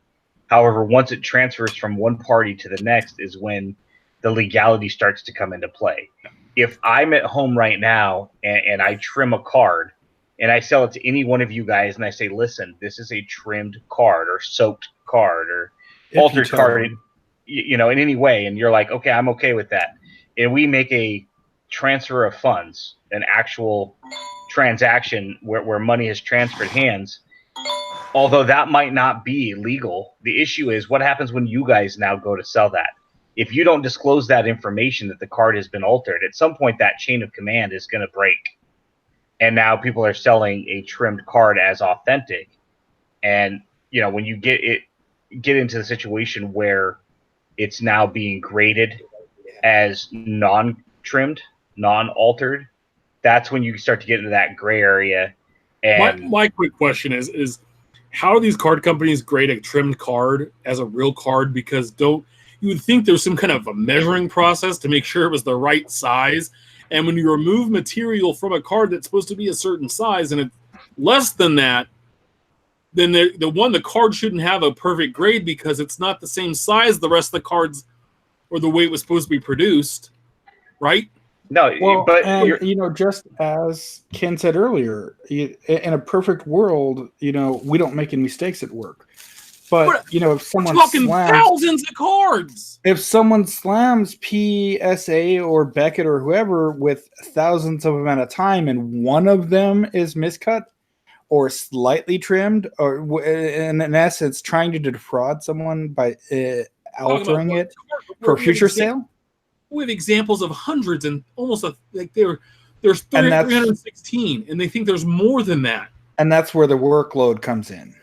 S4: However, once it transfers from one party to the next is when the legality starts to come into play. If I'm at home right now and I trim a card and I sell it to any one of you guys and I say, listen, this is a trimmed card or soaked card or altered card, in any way, and you're like, okay, I'm okay with that. And we make a transfer of funds, an actual transaction where money has transferred hands, although that might not be legal, the issue is what happens when you guys now go to sell that? If you don't disclose that information that the card has been altered, at some point that chain of command is going to break. And now people are selling a trimmed card as authentic. And, when you get into the situation where it's now being graded as non-trimmed, non-altered, that's when you start to get into that gray area. And
S1: my quick question is how do these card companies grade a trimmed card as a real card? Because you would think there's some kind of a measuring process to make sure it was the right size. And when you remove material from a card that's supposed to be a certain size and it's less than that, then the card shouldn't have a perfect grade because it's not the same size the rest of the cards or the way it was supposed to be produced, right?
S4: No,
S2: well,
S4: but
S2: just as Ken said earlier, in a perfect world, we don't make any mistakes at work. But if someone
S1: thousands of cards,
S2: if someone slams PSA or Beckett or whoever with thousands of them at a time, and one of them is miscut or slightly trimmed, or in essence trying to defraud someone by altering it for future sale.
S1: We have examples of hundreds and almost there's 316, and they think there's more than that.
S2: And that's where the workload comes in.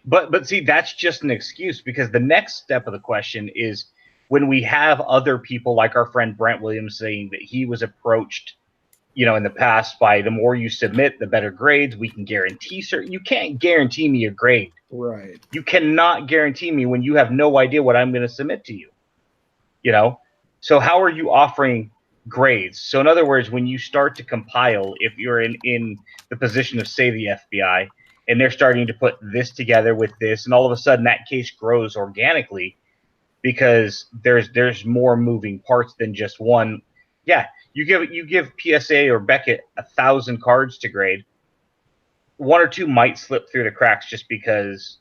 S4: But see, that's just an excuse, because the next step of the question is when we have other people like our friend Brent Williams saying that he was approached, in the past by the more you submit, the better grades. We can guarantee you can't guarantee me a grade.
S2: Right.
S4: You cannot guarantee me when you have no idea what I'm going to submit to you. So how are you offering grades? So in other words, when you start to compile, if you're in the position of, say, the FBI, and they're starting to put this together with this, and all of a sudden that case grows organically because there's more moving parts than just one. Yeah, you give PSA or Beckett 1,000 cards to grade. One or two might slip through the cracks just because,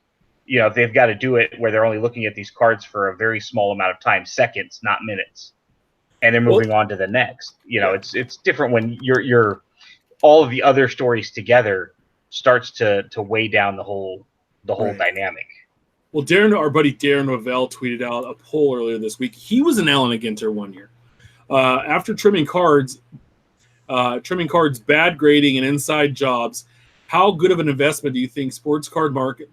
S4: they've got to do it where they're only looking at these cards for a very small amount of time, seconds, not minutes, and they're moving on to the next. It's different when you're all of the other stories together starts to weigh down the whole dynamic.
S1: Well, our buddy Darren Rovell tweeted out a poll earlier this week. He was an Allen Ginter one year. After trimming cards, bad grading, and inside jobs, how good of an investment do you think the sports card market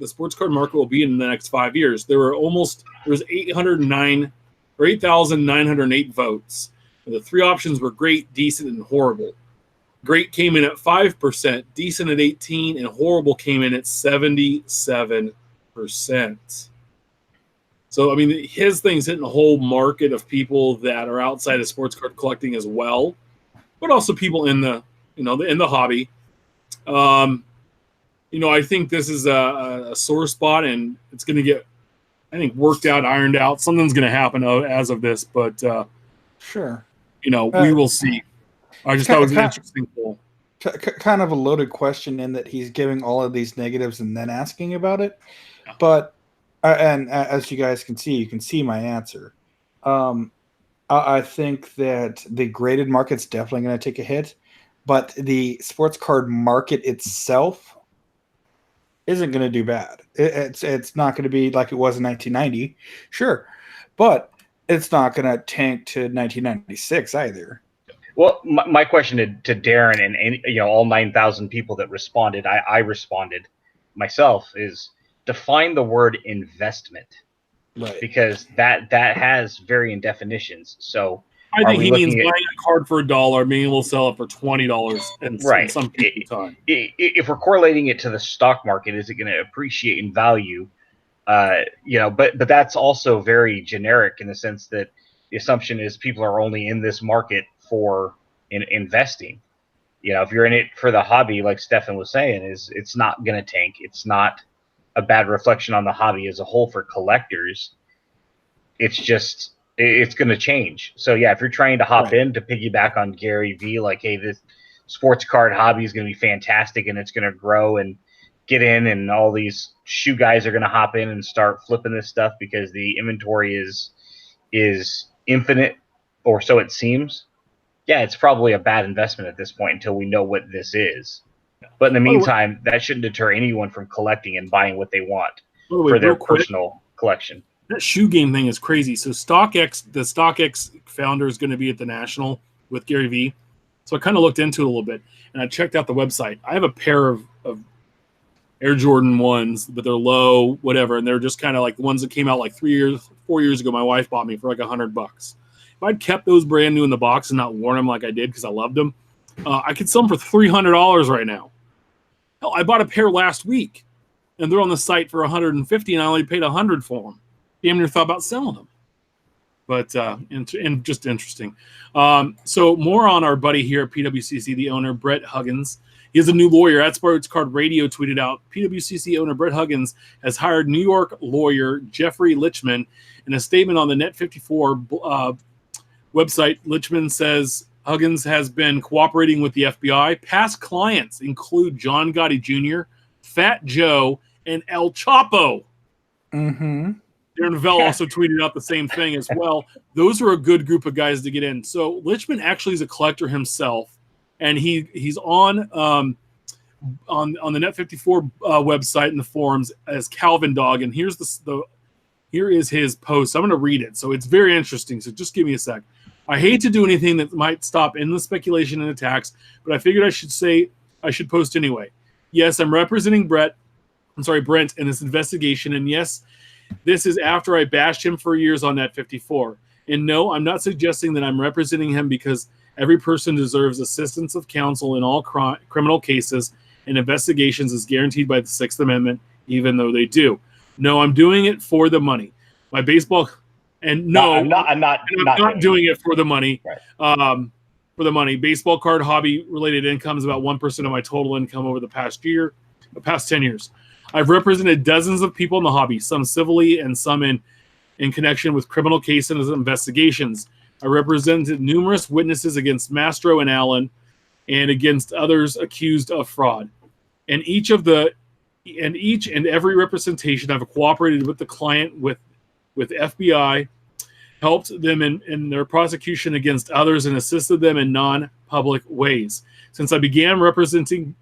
S1: will be in the next 5 years? There was 8,908 votes. The three options were great, decent, and horrible. Great came in at 5%, decent at 18%, and horrible came in at 77%. So, his thing's hitting a whole market of people that are outside of sports card collecting as well, but also people in the hobby. I think this is a sore spot, and it's going to get, worked out, ironed out. Something's going to happen as of this, but
S2: sure,
S1: we will see. I just thought it was an interesting poll.
S2: Kind of a loaded question in that he's giving all of these negatives and then asking about it. But, and as you guys can see, my answer. I think that the graded market's definitely going to take a hit. but the sports card market itself isn't going to do bad. It's not going to be like it was in 1990, sure, but it's not going to tank to 1996 either.
S4: Well, my question to Darren and all 9,000 people that responded, I responded myself, is define the word investment,
S2: Right?
S4: because that has varying definitions. So
S1: I think he means buying a card for $1, being able to sell it for $20 in some period of time.
S4: If we're correlating it to the stock market, is it going to appreciate in value? But that's also very generic in the sense that the assumption is people are only in this market for investing. If you're in it for the hobby, like Stefan was saying, it's not going to tank. It's not a bad reflection on the hobby as a whole for collectors. It's just it's going to change. So yeah, if you're trying to hop in to piggyback on Gary V, like, hey, this sports card hobby is going to be fantastic and it's going to grow and get in, and all these shoe guys are going to hop in and start flipping this stuff because the inventory is infinite, or so it seems. Yeah, it's probably a bad investment at this point until we know what this is. But in the meantime, that shouldn't deter anyone from collecting and buying what they want for their personal collection.
S1: That shoe game thing is crazy. So the StockX founder is going to be at the National with Gary V. So I kind of looked into it a little bit, and I checked out the website. I have a pair of Air Jordan 1s, but they're low, whatever, and they're just kind of like the ones that came out like 4 years ago. My wife bought me for like $100. If I'd kept those brand new in the box and not worn them like I did because I loved them, I could sell them for $300 right now. Hell, I bought a pair last week, and they're on the site for $150, and I only paid $100 for them. Damn near thought about selling them. But and just interesting. So more on our buddy here at PWCC, the owner, Brent Huighens. He is a new lawyer. At Sports Card Radio tweeted out, PWCC owner Brent Huighens has hired New York lawyer Jeffrey Lichman. In a statement on the Net54 website, Lichman says Huighens has been cooperating with the FBI. Past clients include John Gotti Jr., Fat Joe, and El Chapo.
S2: Mm-hmm.
S1: Darren Rovell also tweeted out the same thing as well. Those are a good group of guys to get in. So Lichman actually is a collector himself, and he's on the Net54 website and the forums as Calvin Dog. And here is his post. I'm going to read it. So it's very interesting. So just give me a sec. I hate to do anything that might stop endless speculation and attacks, but I figured I should post anyway. Yes, I'm representing Brent in this investigation, and yes, this is after I bashed him for years on Net54. And no, I'm not suggesting that I'm representing him, because every person deserves assistance of counsel in all criminal cases and investigations as guaranteed by the Sixth Amendment, even though they do. No, I'm doing it for the money. My baseball, and no,
S4: I'm not
S1: doing it for the money.
S4: Right.
S1: For the money, baseball card hobby related income is about 1% of my total income over the past 10 years. I've represented dozens of people in the hobby, some civilly and some in connection with criminal cases and investigations. I represented numerous witnesses against Mastro and Allen and against others accused of fraud. And each and every representation, I've cooperated with the client with FBI, helped them in their prosecution against others, and assisted them in non-public ways. Since I began representing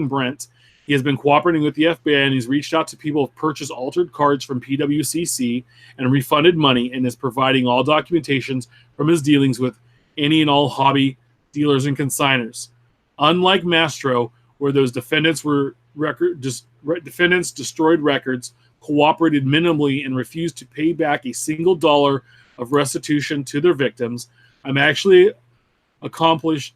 S1: Brent, he has been cooperating with the FBI, and he's reached out to people who purchased altered cards from PWCC and refunded money, and is providing all documentations from his dealings with any and all hobby dealers and consigners. Unlike Mastro, where those defendants destroyed records, cooperated minimally, and refused to pay back a single dollar of restitution to their victims, I've actually accomplished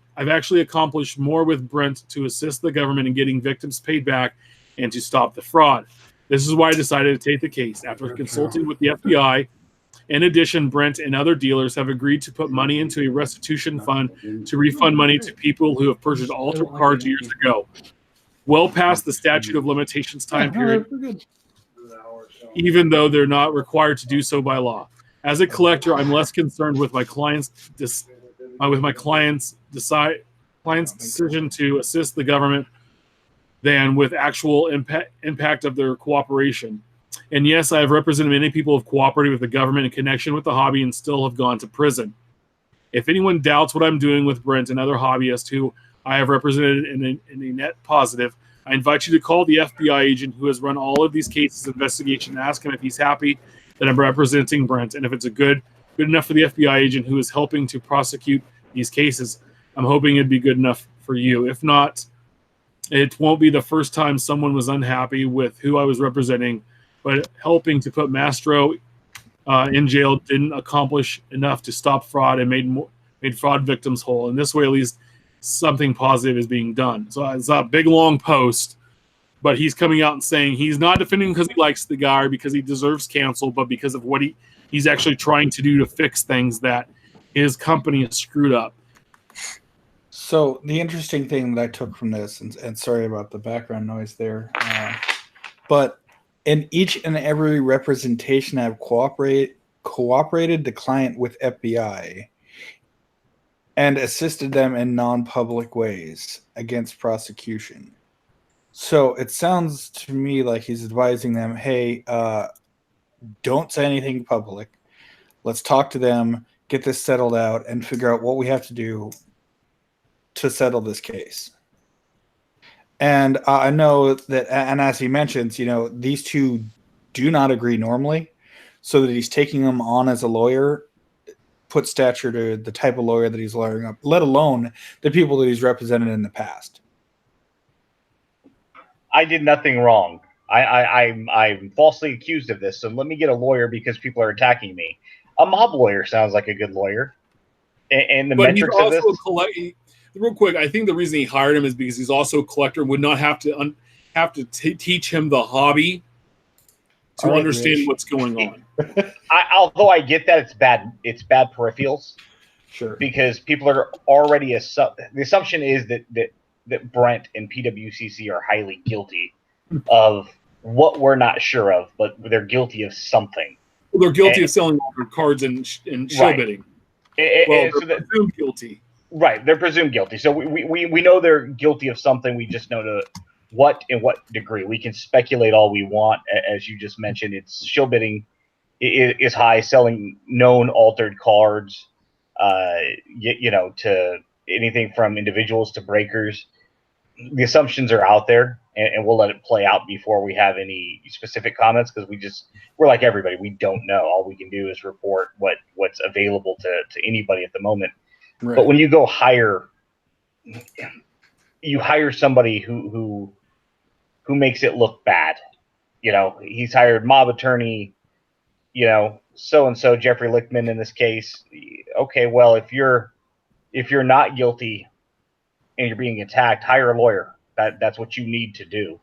S1: more with Brent to assist the government in getting victims paid back and to stop the fraud. This is why I decided to take the case. After consulting with the FBI, in addition, Brent and other dealers have agreed to put money into a restitution fund to refund money to people who have purchased altered cards years ago, well past the statute of limitations time period, even though they're not required to do so by law. As a collector, I'm less concerned with my client's decision to assist the government than with actual impact of their cooperation. And yes, I have represented many people who have cooperated with the government in connection with the hobby and still have gone to prison. If anyone doubts what I'm doing with Brent and other hobbyists who I have represented in a net positive. I invite you to call the FBI agent who has run all of these cases investigation and ask him if he's happy that I'm representing Brent. And if it's good enough for the FBI agent who is helping to prosecute these cases, I'm hoping it'd be good enough for you. If not, it won't be the first time someone was unhappy with who I was representing, but helping to put Mastro in jail didn't accomplish enough to stop fraud and made fraud victims whole. And this way, at least, something positive is being done. So it's a big, long post, but he's coming out and saying he's not defending because he likes the guy or because he deserves cancel, but because of what he's actually trying to do to fix things that his company has screwed up.
S2: So the interesting thing that I took from this, and sorry about the background noise there, but in each and every representation I've cooperated the client with FBI and assisted them in non-public ways against prosecution. So it sounds to me like he's advising them, hey, don't say anything public. Let's talk to them, get this settled out, and figure out what we have to do to settle this case. And I know that, and as he mentions, these two do not agree normally, so that he's taking them on as a lawyer put stature to the type of lawyer that he's lawyering up, let alone the people that he's represented in the past.
S4: I did nothing wrong. I'm falsely accused of this, so let me get a lawyer because people are attacking me. A mob lawyer sounds like a good lawyer. And the metrics of this...
S1: Real quick, I think the reason he hired him is because he's also a collector, would not have to teach him the hobby to understand what's going on.
S4: Although I get that it's bad peripherals.
S2: Sure.
S4: Because people are already the assumption is that Brent and PWCC are highly guilty of what we're not sure of, but they're guilty of something.
S1: Well, they're guilty of selling cards and show bidding. They're presumed guilty.
S4: Right, they're presumed guilty. So we know they're guilty of something. We just know to what degree. We can speculate all we want. As you just mentioned, it's show bidding is high, selling known altered cards, to anything from individuals to breakers. The assumptions are out there, and we'll let it play out before we have any specific comments, because we're like everybody. We don't know. All we can do is report what's available to anybody at the moment. Right. But when you go hire somebody who makes it look bad. He's hired mob attorney, so-and-so Jeffrey Lichtman in this case. Okay, well, if you're not guilty and you're being attacked, hire a lawyer. That's what you need to do.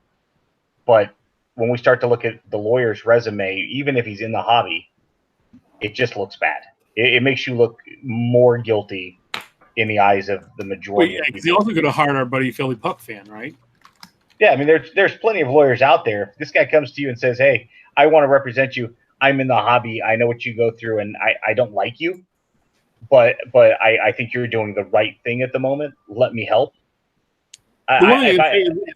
S4: But when we start to look at the lawyer's resume, even if he's in the hobby, it just looks bad. It makes you look more guilty in the eyes of the majority.
S1: Well, yeah, because he also could have hired our buddy Philly Puck fan, right?
S4: Yeah, I mean, there's plenty of lawyers out there. If this guy comes to you and says, hey, I want to represent you. I'm in the hobby. I know what you go through, and I don't like you, but I think you're doing the right thing at the moment. Let me help.
S1: At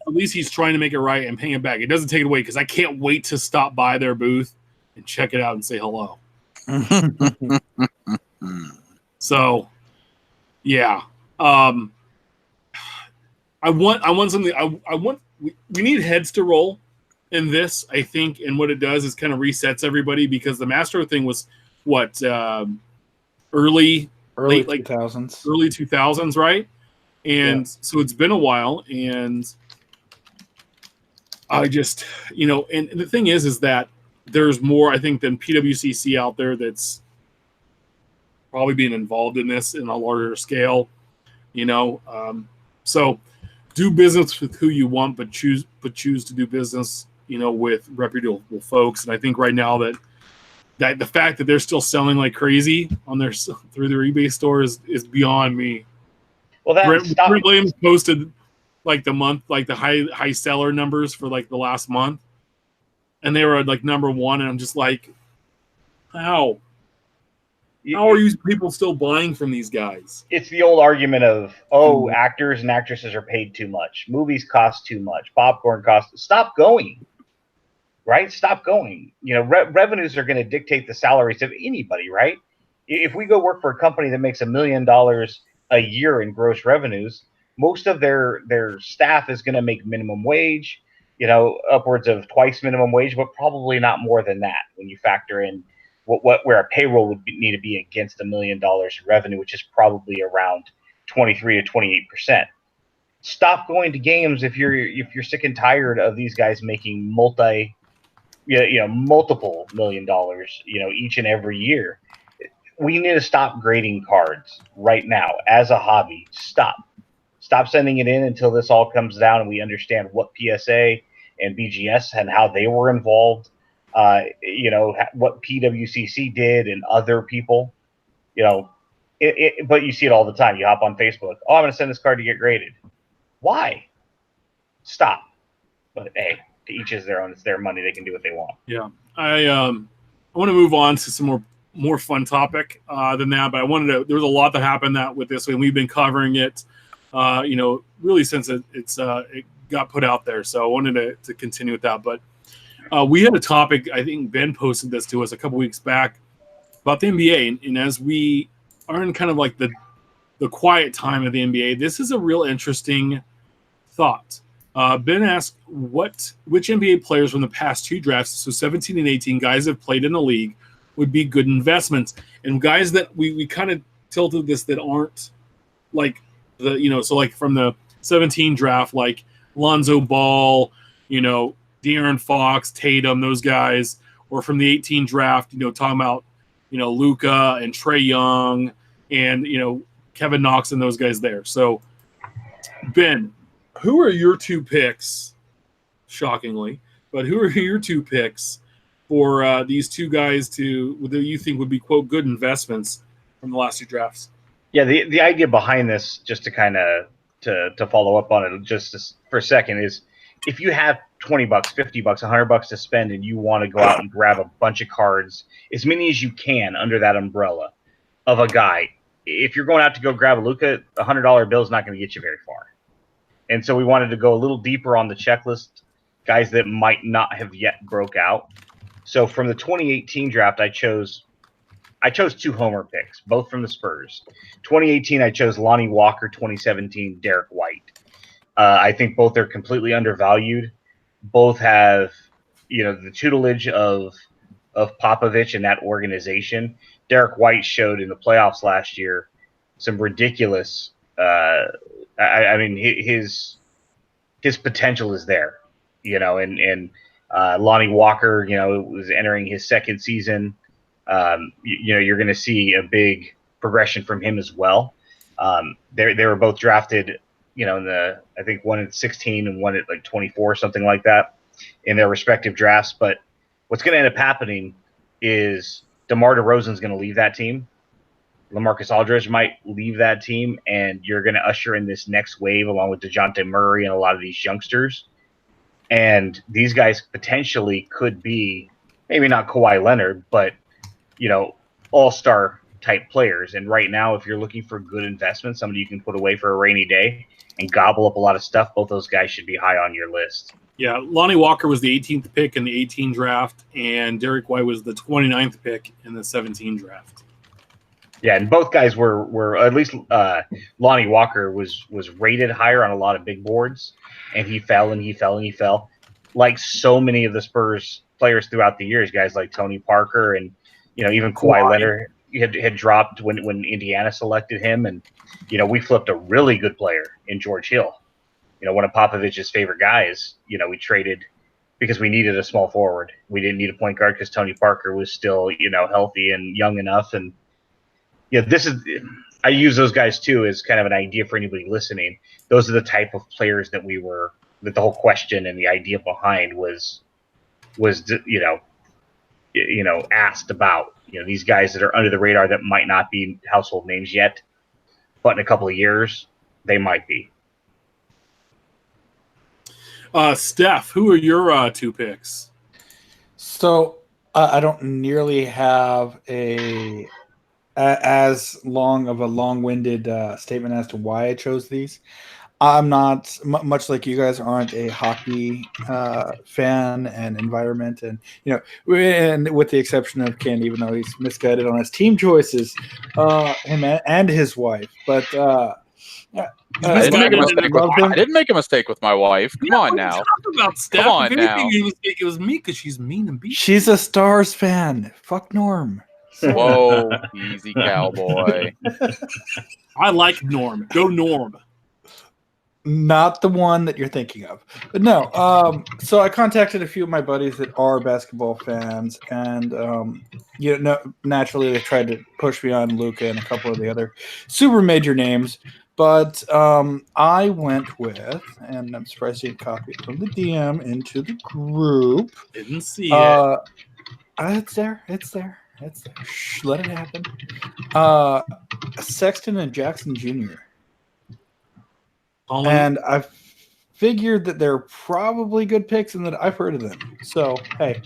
S1: least he's trying to make it right and paying it back. It doesn't take it away, because I can't wait to stop by their booth and check it out and say hello. So, yeah. I want something. We need heads to roll in this, I think, and what it does is kind of resets everybody, because the Mastro thing was what early 2000s, right? And so it's been a while, and I just, and the thing is that there's more, I think, than PWCC out there that's probably being involved in this in a larger scale, so do business with who you want, but choose to do business, with reputable folks. And I think right now that the fact that they're still selling like crazy through their eBay store is beyond me.
S4: Well,
S1: Brent Williams posted like the high seller numbers for like the last month, and they were like number one, and I'm just like, how are you people still buying from these guys?
S4: It's the old argument of, actors and actresses are paid too much. Movies cost too much. Popcorn costs. Stop going. Right? Stop going. Revenues are going to dictate the salaries of anybody, right? If we go work for a company that makes $1 million a year in gross revenues, most of their staff is going to make minimum wage, upwards of twice minimum wage, but probably not more than that when you factor in where a payroll would need to be against $1 million in revenue, which is probably around 23 to 28%. Stop going to games if you're sick and tired of these guys making multiple $1 million, each and every year. We need to stop grading cards right now as a hobby. Stop sending it in until this all comes down and we understand what PSA and BGS and how they were involved. What PWCC did and other people. But you see it all the time. You hop on Facebook. Oh, I'm going to send this card to get graded. Why? Stop. But hey, to each is their own. It's their money. They can do what they want.
S1: Yeah, I want to move on to some more fun topic than that. But there was a lot that happened with this one. We've been covering it, really since it got put out there. So I wanted to continue with that. But we had a topic. I think Ben posted this to us a couple weeks back about the NBA, and as we are in kind of like the quiet time of the NBA, this is a real interesting thought. Ben asked which NBA players from the past two drafts, so 17 and 18, guys have played in the league, would be good investments, and guys that we kind of tilted this that aren't like so like from the 17 draft, like Lonzo Ball, De'Aaron Fox, Tatum, those guys, or from the 18 draft, talking about Luka and Trae Young and Kevin Knox and those guys there. So Ben, who are your two picks, shockingly, but who are your two picks for these two guys that you think would be, quote, good investments from the last two drafts?
S4: Yeah, the idea behind this, just to kind of to follow up on it just for a second, is if you have $20, $50, $100 to spend and you want to go out and grab a bunch of cards, as many as you can under that umbrella of a guy, if you're going out to go grab a Luka, a $100 bill is not going to get you very far. And so we wanted to go a little deeper on the checklist, guys that might not have yet broke out. So from the 2018 draft, I chose two homer picks, both from the Spurs. 2018, I chose Lonnie Walker. 2017, Derek White. I think both are completely undervalued. Both have, the tutelage of Popovich and that organization. Derek White showed in the playoffs last year some ridiculous. His potential is there, and Lonnie Walker, was entering his second season. You're going to see a big progression from him as well. They were both drafted, I think one at 16 and one at like 24, something like that, in their respective drafts. But what's going to end up happening is DeMar DeRozan's going to leave that team. LaMarcus Aldridge might leave that team, and you're going to usher in this next wave along with DeJounte Murray and a lot of these youngsters. And these guys potentially could be, maybe not Kawhi Leonard, but, all-star type players. And right now, if you're looking for good investment, somebody you can put away for a rainy day and gobble up a lot of stuff, both those guys should be high on your list.
S1: Yeah, Lonnie Walker was the 18th pick in the 18 draft, and Derek White was the 29th pick in the 17 draft.
S4: Yeah, and both guys were at least Lonnie Walker was rated higher on a lot of big boards, and he fell and he fell and he fell. Like so many of the Spurs players throughout the years, guys like Tony Parker and even Kawhi Leonard had dropped when Indiana selected him, and we flipped a really good player in George Hill. One of Popovich's favorite guys. We traded because we needed a small forward. We didn't need a point guard because Tony Parker was still healthy and young enough. And I use those guys too as kind of an idea for anybody listening. Those are the type of players that the whole question and the idea behind was asked about. These guys that are under the radar that might not be household names yet, but in a couple of years they might be.
S1: Steph, who are your two picks?
S2: So I don't nearly have as long of a long-winded statement as to why I chose these. I'm not much like you guys aren't a hockey fan and environment, and and with the exception of Ken, even though he's misguided on his team choices, him and his wife. But
S3: I didn't make a mistake. I didn't make a mistake with my wife. Come on now.
S1: Talk about Steph.
S3: Come on
S1: if
S3: now.
S1: anything, it was me because she's mean and beat.
S2: She's a Stars fan. Fuck Norm.
S3: Whoa, easy cowboy.
S1: I like Norm. Go Norm.
S2: Not the one that you're thinking of. But no, so I contacted a few of my buddies that are basketball fans, and naturally they tried to push me on Luka and a couple of the other super major names. But I went with, and I'm surprised you didn't copy it from the DM into the group.
S1: Didn't see it.
S2: It's there. Shh, let it happen. Sexton and Jackson Jr. And I figured that they're probably good picks and that I've heard of them. So, hey.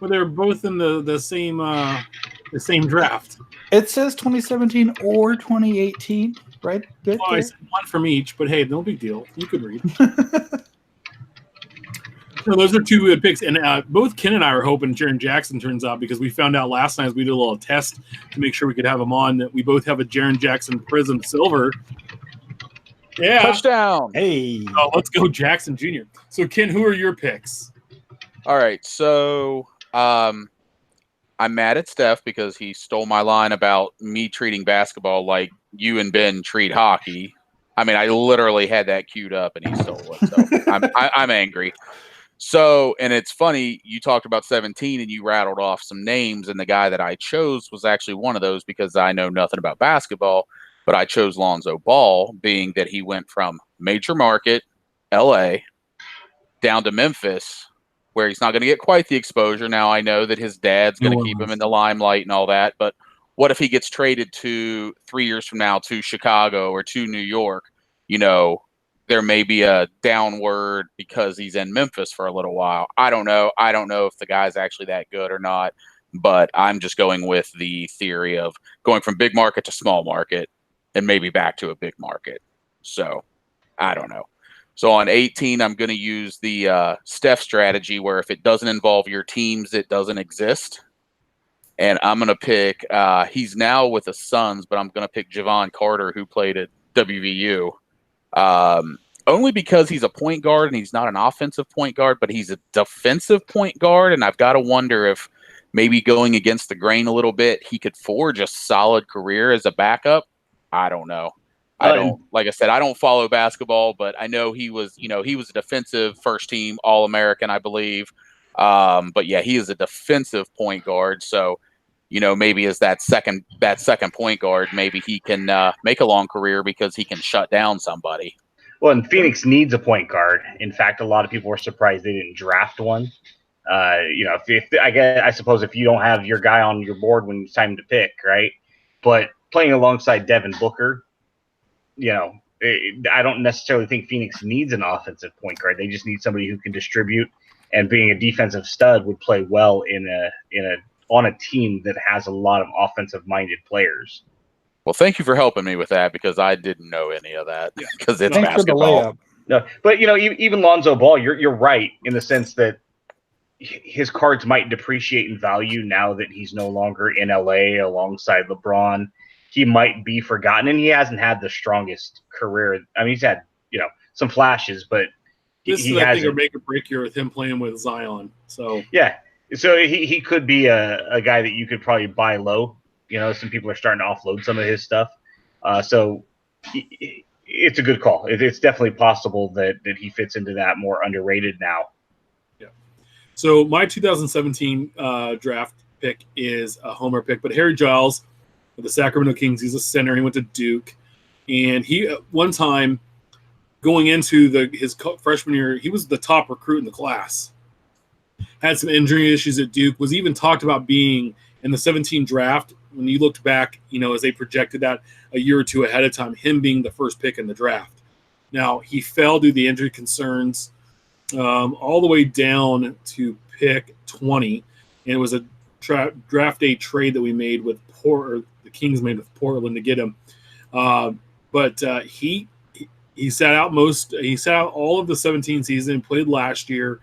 S1: They're both in the same draft.
S2: It says 2017 or 2018, right?
S1: I said one from each, but hey, no big deal. You could read. So those are two good picks. And both Ken and I were hoping Jaren Jackson turns out, because we found out last night as we did a little test to make sure we could have him on that we both have a Jaren Jackson Prism Silver. Yeah.
S3: Touchdown.
S2: Hey.
S1: Oh, let's go Jackson Jr. So, Ken, who are your picks?
S3: All right. So I'm mad at Steph because he stole my line about me treating basketball like you and Ben treat hockey. I mean, I literally had that queued up and he stole it. So I'm angry. So, and it's funny, you talked about 17 and you rattled off some names, and the guy that I chose was actually one of those because I know nothing about basketball. But I chose Lonzo Ball, being that he went from major market, LA, down to Memphis, where he's not going to get quite the exposure. Now, I know that his dad's going to keep him in the limelight and all that, but what if he gets traded to 3 years from now to Chicago or to New York? You know, there may be a downward because he's in Memphis for a little while. I don't know. I don't know if the guy's actually that good or not, but I'm just going with the theory of going from big market to small market and maybe back to a big market. So I don't know. So on 18, I'm going to use the Steph strategy where if it doesn't involve your teams, it doesn't exist. And I'm going to pick, he's now with the Suns, but I'm going to pick Javon Carter, who played at WVU. Only because he's a point guard and he's not an offensive point guard, but he's a defensive point guard. And I've got to wonder if maybe going against the grain a little bit, he could forge a solid career as a backup. I don't know. Like I said, I don't follow basketball, but I know he was a defensive first team All-American, I believe. But yeah, he is a defensive point guard. So, maybe as that second point guard, maybe he can make a long career because he can shut down somebody.
S4: Well, and Phoenix needs a point guard. In fact, a lot of people were surprised they didn't draft one. I suppose if you don't have your guy on your board when it's time to pick, right? But playing alongside Devin Booker, I don't necessarily think Phoenix needs an offensive point guard. They just need somebody who can distribute, and being a defensive stud would play well on a team that has a lot of offensive-minded players.
S3: Well, thank you for helping me with that because I didn't know any of that because it's
S2: Thanks
S3: basketball.
S2: For the layup.
S4: No, but even Lonzo Ball, you're right in the sense that his cards might depreciate in value now that he's no longer in LA alongside LeBron. He might be forgotten, and he hasn't had the strongest career. I mean, he's had some flashes, but
S1: this is I think a make or break here with him playing with Zion. So
S4: yeah, so he could be a guy that you could probably buy low. Some people are starting to offload some of his stuff, so it's a good call. It's definitely possible that he fits into that more underrated now.
S1: Yeah. So my 2017 draft pick is a homer pick, but Harry Giles. The Sacramento Kings. He's a center. He went to Duke, and he one time going into his freshman year, he was the top recruit in the class. Had some injury issues at Duke. Was even talked about being in the 17 draft. When you looked back, as they projected that a year or two ahead of time, him being the first pick in the draft. Now he fell due to the injury concerns, all the way down to pick 20, and it was a draft day trade that we made with the Kings made with Portland to get him, but he sat out all of the 17 season, played last year.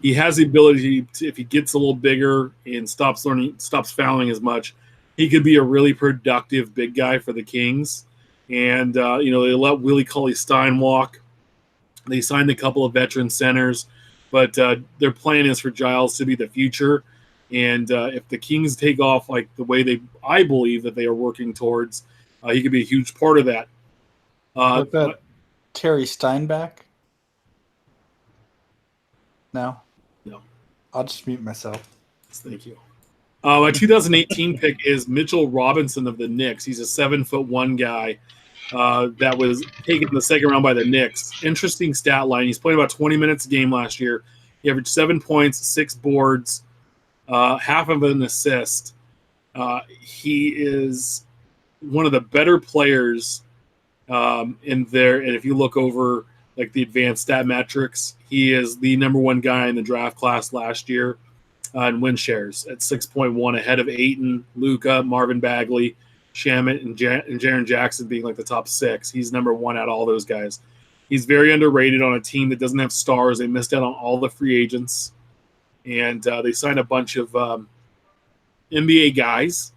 S1: He has the ability to, if he gets a little bigger and stops fouling as much, he could be a really productive big guy for the Kings. And, they let Willie Cauley-Stein walk. They signed a couple of veteran centers, but their plan is for Giles to be the future. And if the Kings take off like the way I believe that they are working towards, he could be a huge part of that.
S2: Was that Terry Steinbach? No. I'll just mute myself.
S1: Thank you. My 2018 pick is Mitchell Robinson of the Knicks. He's a 7'1" guy that was taken in the second round by the Knicks. Interesting stat line. He's played about 20 minutes a game last year. He averaged 7 points, 6 boards, half of an assist. He is one of the better players in there. And if you look over like the advanced stat metrics, he is the number 1 guy in the draft class last year in win shares at 6.1, ahead of Ayton, Luka, Marvin Bagley, Shamet, and Jaren Jackson being like the top 6. He's number 1 out of all those guys. He's very underrated on a team that doesn't have stars. They missed out on all the free agents, and they signed a bunch of NBA guys,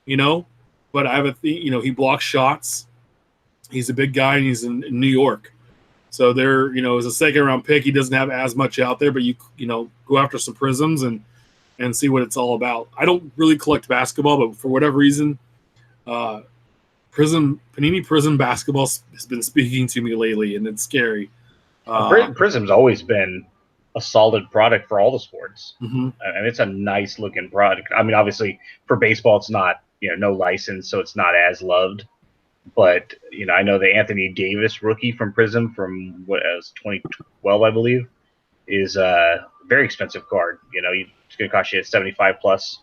S1: But I have he blocks shots. He's a big guy, and he's in New York. So there, as a second-round pick, he doesn't have as much out there, but you go after some prisms and see what it's all about. I don't really collect basketball, but for whatever reason, Panini Prism basketball has been speaking to me lately, and it's scary.
S4: Prism's always been a solid product for all the sports,
S1: mm-hmm.
S4: and it's a nice looking product. I mean, obviously for baseball, it's not no license, so it's not as loved. But I know the Anthony Davis rookie from Prism from what was 2012, I believe, is a very expensive card. It's going to cost you 75 plus.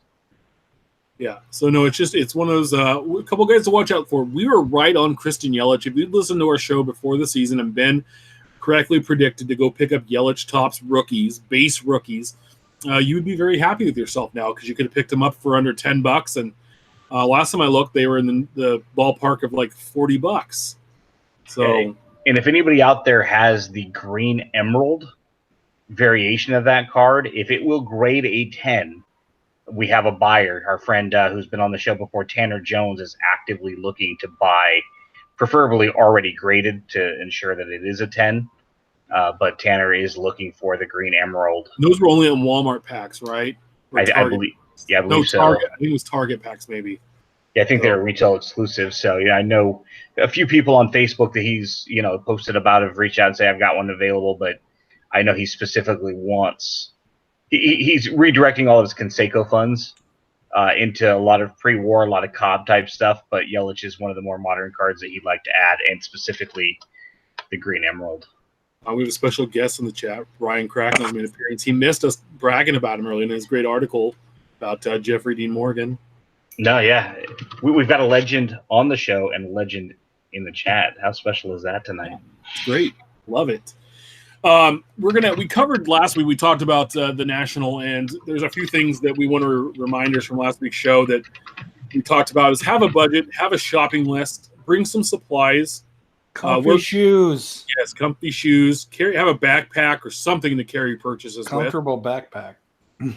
S1: Yeah. So no, it's one of those a couple guys to watch out for. We were right on Christian Yelich. If you'd listened to our show before the season and Ben correctly predicted to go pick up Yelich Topps rookies, base rookies, you would be very happy with yourself now because you could have picked them up for under $10. And last time I looked, they were in the ballpark of like $40. So,
S4: and if anybody out there has the green emerald variation of that card, if it will grade a 10, we have a buyer. Our friend who's been on the show before, Tanner Jones, is actively looking to buy, preferably already graded to ensure that it is a 10. But Tanner is looking for the green emerald.
S1: Those were only in Walmart packs, right?
S4: I believe. Yeah, I believe so.
S1: Target. I think it was Target packs, maybe.
S4: Yeah, I think they're retail exclusive. So I know a few people on Facebook that he's posted about have reached out and say I've got one available, but I know he specifically wants. He's redirecting all of his Conseco funds into a lot of pre-war, a lot of Cobb type stuff. But Yelich is one of the more modern cards that he'd like to add, and specifically the green emerald.
S1: We have a special guest in the chat. Ryan Cracknell made an appearance. He missed us bragging about him earlier in his great article about Jeffrey Dean Morgan.
S4: No, yeah. We've got a legend on the show and a legend in the chat. How special is that tonight?
S1: It's great. Love it. We covered last week, we talked about the National, and there's a few things that we want to reminders from last week's show that we talked about is have a budget, have a shopping list, bring some supplies.
S2: Comfy shoes.
S1: Yes, comfy shoes. Have a backpack or something to carry purchases
S2: Comfortable backpack.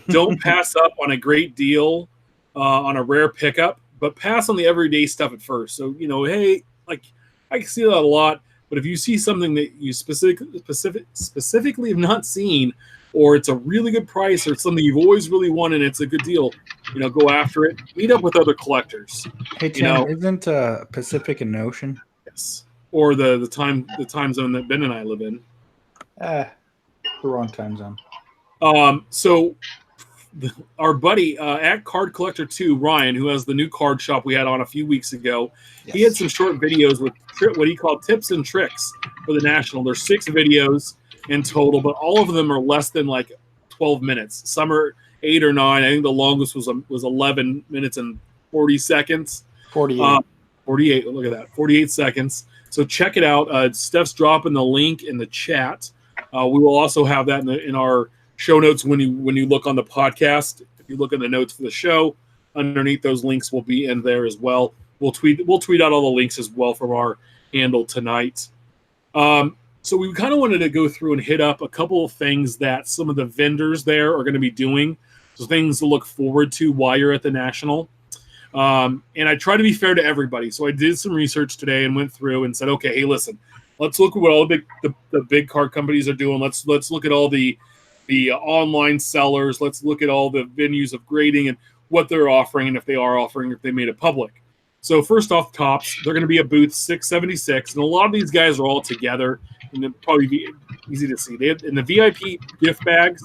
S1: Don't pass up on a great deal on a rare pickup, but pass on the everyday stuff at first. So, hey, like I see that a lot, but if you see something that you specifically have not seen, or it's a really good price, or it's something you've always really wanted, and it's a good deal, go after it. Meet up with other collectors.
S2: Hey, Tim, isn't Pacific an ocean?
S1: Yes. Or the time zone that Ben and I live in.
S2: The wrong time zone.
S1: So our buddy at Card Collector 2, Ryan, who has the new card shop we had on a few weeks ago, he had some short videos with what he called tips and tricks for the National. There's 6 videos in total, but all of them are less than like 12 minutes. Some are 8 or 9. I think the longest was 11 minutes and 40 seconds.
S2: 48.
S1: 48. Look at that. 48 seconds. So check it out. Steph's dropping the link in the chat. We will also have that in our show notes when you look on the podcast. If you look in the notes for the show, underneath those links will be in there as well. We'll tweet out all the links as well from our handle tonight. So we kind of wanted to go through and hit up a couple of things that some of the vendors there are going to be doing. So things to look forward to while you're at the National. And I try to be fair to everybody. So I did some research today and went through and said, okay, hey, listen, let's look at what all the big card companies are doing. Let's look at all the online sellers. Let's look at all the venues of grading and what they're offering, and if they are offering, if they made it public. So first off, Tops, they're going to be at booth 676, and a lot of these guys are all together, and it'll probably be easy to see. They have, in the VIP gift bags,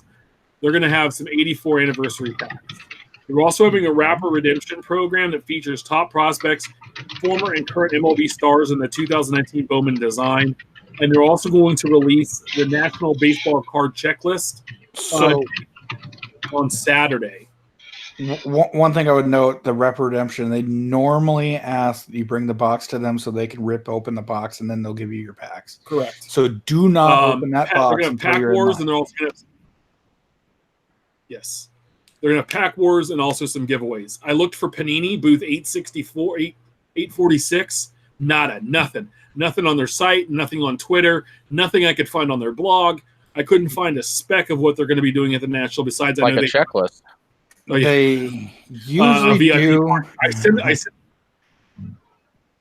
S1: they're going to have some 84 anniversary packs. They're also having a Rapper Redemption program that features top prospects, former and current MLB stars in the 2019 Bowman design. And they're also going to release the National Baseball Card Checklist on Saturday.
S2: One thing I would note, the Rep Redemption, they normally ask you bring the box to them so they can rip open the box, and then they'll give you your packs.
S1: Correct.
S2: So do not open that box.
S1: They're going to have Pack Wars, and they're also going to yes. They're going to have Pack Wars and also some giveaways. I looked for Panini, booth 864, 846. Nothing. Nothing on their site, nothing on Twitter, nothing I could find on their blog. I couldn't find a speck of what they're going to be doing at the National besides
S3: like a checklist.
S2: Oh, yeah. They usually do.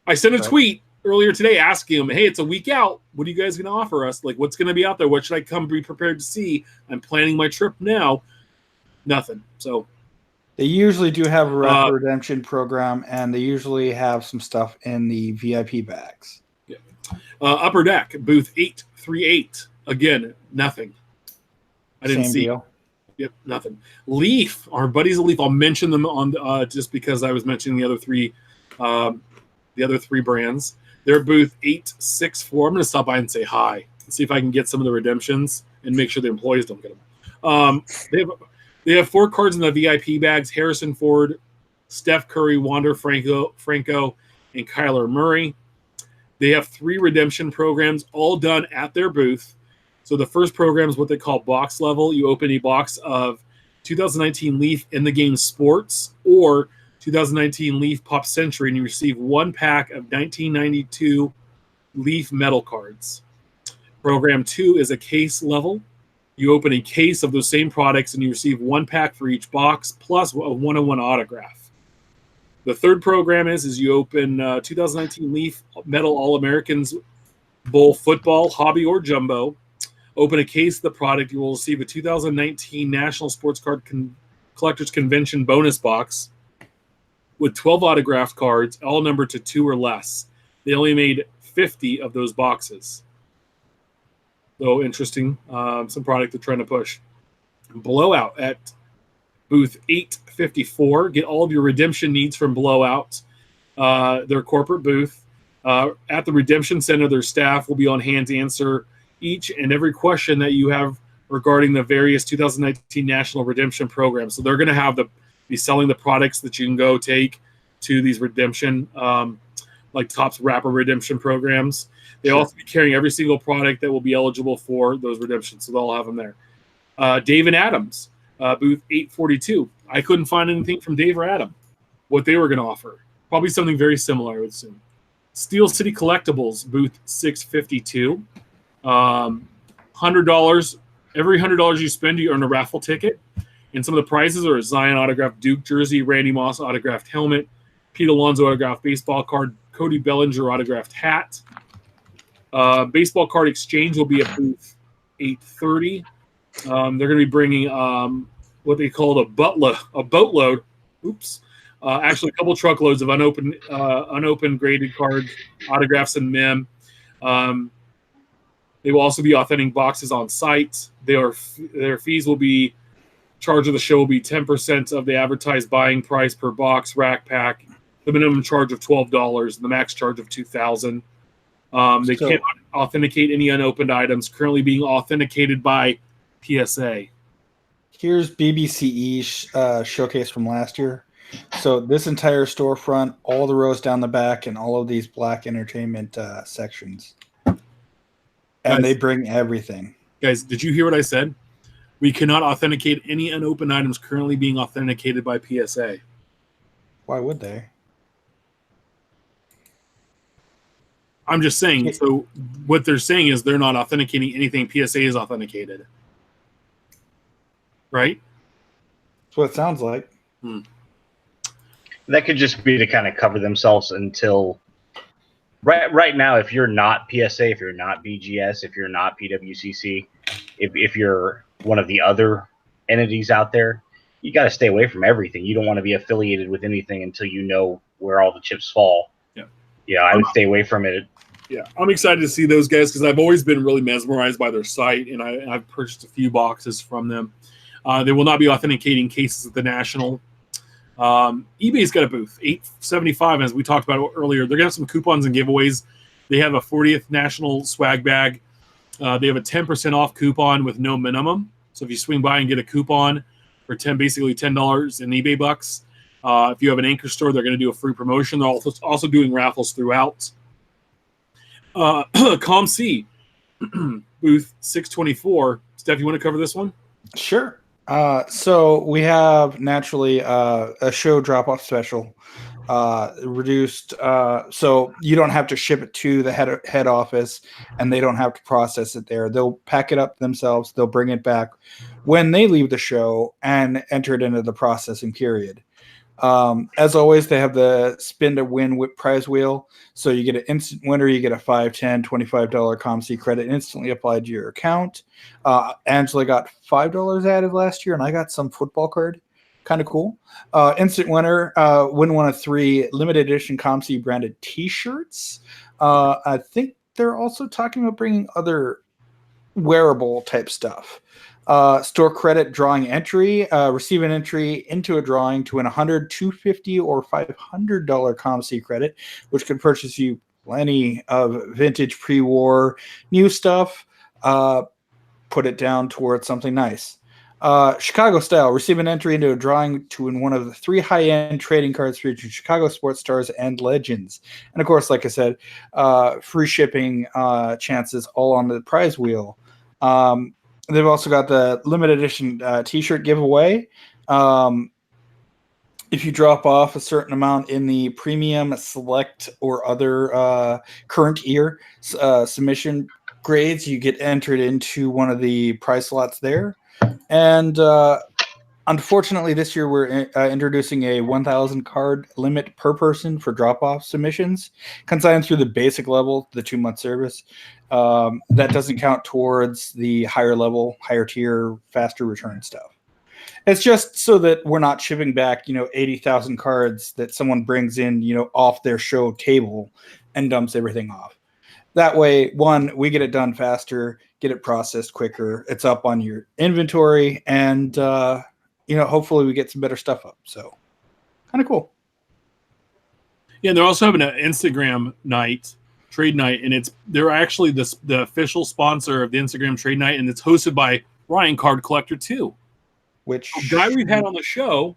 S1: I sent a tweet earlier today asking them, hey, it's a week out. What are you guys going to offer us? Like, what's going to be out there? What should I come be prepared to see? I'm planning my trip now. Nothing. So
S2: they usually do have a Rapper Redemption program, and they usually have some stuff in the VIP bags.
S1: Yeah. Upper Deck, booth 838. Again, nothing. I didn't see.
S2: Deal.
S1: Yep, nothing. Leaf, our buddies at Leaf. I'll mention them on just because I was mentioning the other three brands. They're booth 864. I'm going to stop by and say hi and see if I can get some of the redemptions and make sure the employees don't get them. They have 4 cards in the VIP bags: Harrison Ford, Steph Curry, Wander Franco, and Kyler Murray. They have 3 redemption programs, all done at their booth. So the first program is what they call box level. You open a box of 2019 Leaf in the game Sports or 2019 Leaf Pop Century, and you receive 1 pack of 1992 Leaf metal cards. Program 2 is a case level. You open a case of those same products, and you receive 1 pack for each box plus a 1-on-1 autograph. The third program is you open 2019 Leaf Metal All-Americans Bowl Football, Hobby or Jumbo. Open a case of the product. You will receive a 2019 National Sports Card Collectors Convention bonus box with 12 autographed cards, all numbered to 2 or less. They only made 50 of those boxes. So interesting. Some product they're trying to push. Blowout at booth 854. Get all of your redemption needs from Blowout, their corporate booth. At the Redemption Center, their staff will be on hand to answer each and every question that you have regarding the various 2019 National Redemption programs. So they're going to be selling the products that you can go take to these redemption, like Topps Rapper Redemption programs. They'll also be carrying every single product that will be eligible for those redemptions. So they'll have them there. Dave and Adams, booth 842. I couldn't find anything from Dave or Adam, what they were going to offer. Probably something very similar, I would assume. Steel City Collectibles, booth 652. $100. Every $100 you spend, you earn a raffle ticket. And some of the prizes are a Zion autographed Duke jersey, Randy Moss autographed helmet, Pete Alonso autographed baseball card, Cody Bellinger autographed hat. Baseball card exchange will be at booth 830. They're going to be bringing what they call a boatload. Oops. Actually, a couple truckloads of unopened graded cards, autographs, and mem. They will also be authenticating boxes on site. Their fees will be charge of the show will be 10% of the advertised buying price per box rack pack. The minimum charge of $12 and the max charge of $2,000. They can't authenticate any unopened items currently being authenticated by PSA.
S2: Here's BBCE showcase from last year. So this entire storefront, all the rows down the back, and all of these black entertainment sections. And they bring everything.
S1: Guys, did you hear what I said? We cannot authenticate any unopened items currently being authenticated by PSA.
S2: Why would they?
S1: I'm just saying. So what they're saying is they're not authenticating anything PSA is authenticated. Right?
S2: That's what it sounds like.
S4: That could just be to kind of cover themselves until right now. If you're not PSA, if you're not BGS, if you're not PWCC, if you're one of the other entities out there, you got to stay away from everything. You don't want to be affiliated with anything until you know where all the chips fall. Yeah, I would stay away from it.
S1: Yeah, I'm excited to see those guys because I've always been really mesmerized by their site, and I've purchased a few boxes from them. They will not be authenticating cases at the National. eBay's got a booth, $8.75, as we talked about earlier. They're going to have some coupons and giveaways. They have a 40th National swag bag. They have a 10% off coupon with no minimum. So if you swing by and get a coupon for basically $10 in eBay bucks, if you have an Anchor store, they're going to do a free promotion. They're also doing raffles throughout. ComC, booth 624. Steph, you want to cover this one?
S2: Sure. So we have naturally a show drop-off special, reduced. So you don't have to ship it to the head office, and they don't have to process it there. They'll pack it up themselves. They'll bring it back when they leave the show and enter it into the processing period. As always, they have the spin to win prize wheel. So you get an instant winner. You get a $5, $10, $25 ComC credit instantly applied to your account. Angela got $5 added last year, and I got some football card. Kind of cool. Instant winner, win one of 3 limited edition ComC branded T-shirts. I think they're also talking about bringing other wearable type stuff. Store credit drawing entry, receive an entry into a drawing to win $100, $250, or $500 ComC credit, which could purchase you plenty of vintage pre-war new stuff. Put it down towards something nice. Chicago style, receive an entry into a drawing to win one of the 3 high-end trading cards featuring Chicago sports stars and legends. And of course, like I said, free shipping chances all on the prize wheel. They've also got the limited edition T-shirt giveaway. If you drop off a certain amount in the premium, select, or other current year submission grades, you get entered into one of the prize slots there. And unfortunately, this year we're introducing a 1,000 card limit per person for drop-off submissions, consigned through the basic level, the 2-month service. That doesn't count towards the higher level, higher tier, faster return stuff. It's just so that we're not shipping back, 80,000 cards that someone brings in, off their show table and dumps everything off. That way, one, we get it done faster, get it processed quicker. It's up on your inventory, and hopefully we get some better stuff up. So, kind of cool.
S1: Yeah, they're also having an Instagram night, trade night, and they're actually the official sponsor of the Instagram trade night, and it's hosted by Ryan Card Collector 2,
S2: which
S1: a guy we've had on the show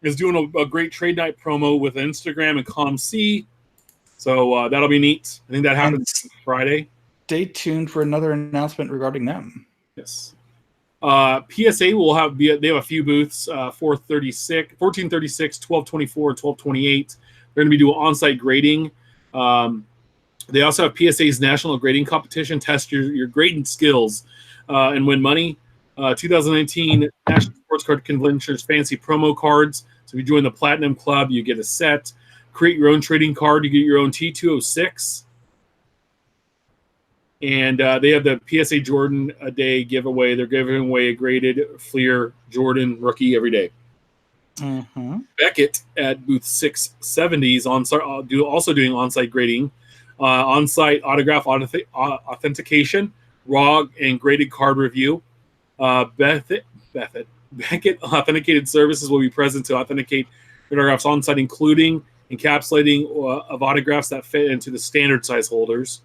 S1: is doing a great trade night promo with Instagram and ComC. So that'll be neat. I think that happens Friday.
S2: Stay tuned for another announcement regarding them.
S1: Yes. PSA will they have a few booths, 1436, 1224, 1228. They're going to be doing on-site grading. They also have PSA's national grading competition. Test your grading skills and win money. 2019 National Sports Card Convention's fancy promo cards. So if you join the Platinum Club, you get a set. Create your own trading card. You get your own T206. And they have the PSA Jordan a day giveaway. They're giving away a graded Fleer Jordan rookie every day.
S2: Mm-hmm.
S1: Beckett at booth 670 is also doing on-site grading, on-site autograph authentication, raw and graded card review. Beckett Authenticated Services will be present to authenticate autographs on-site, including encapsulating of autographs that fit into the standard size holders.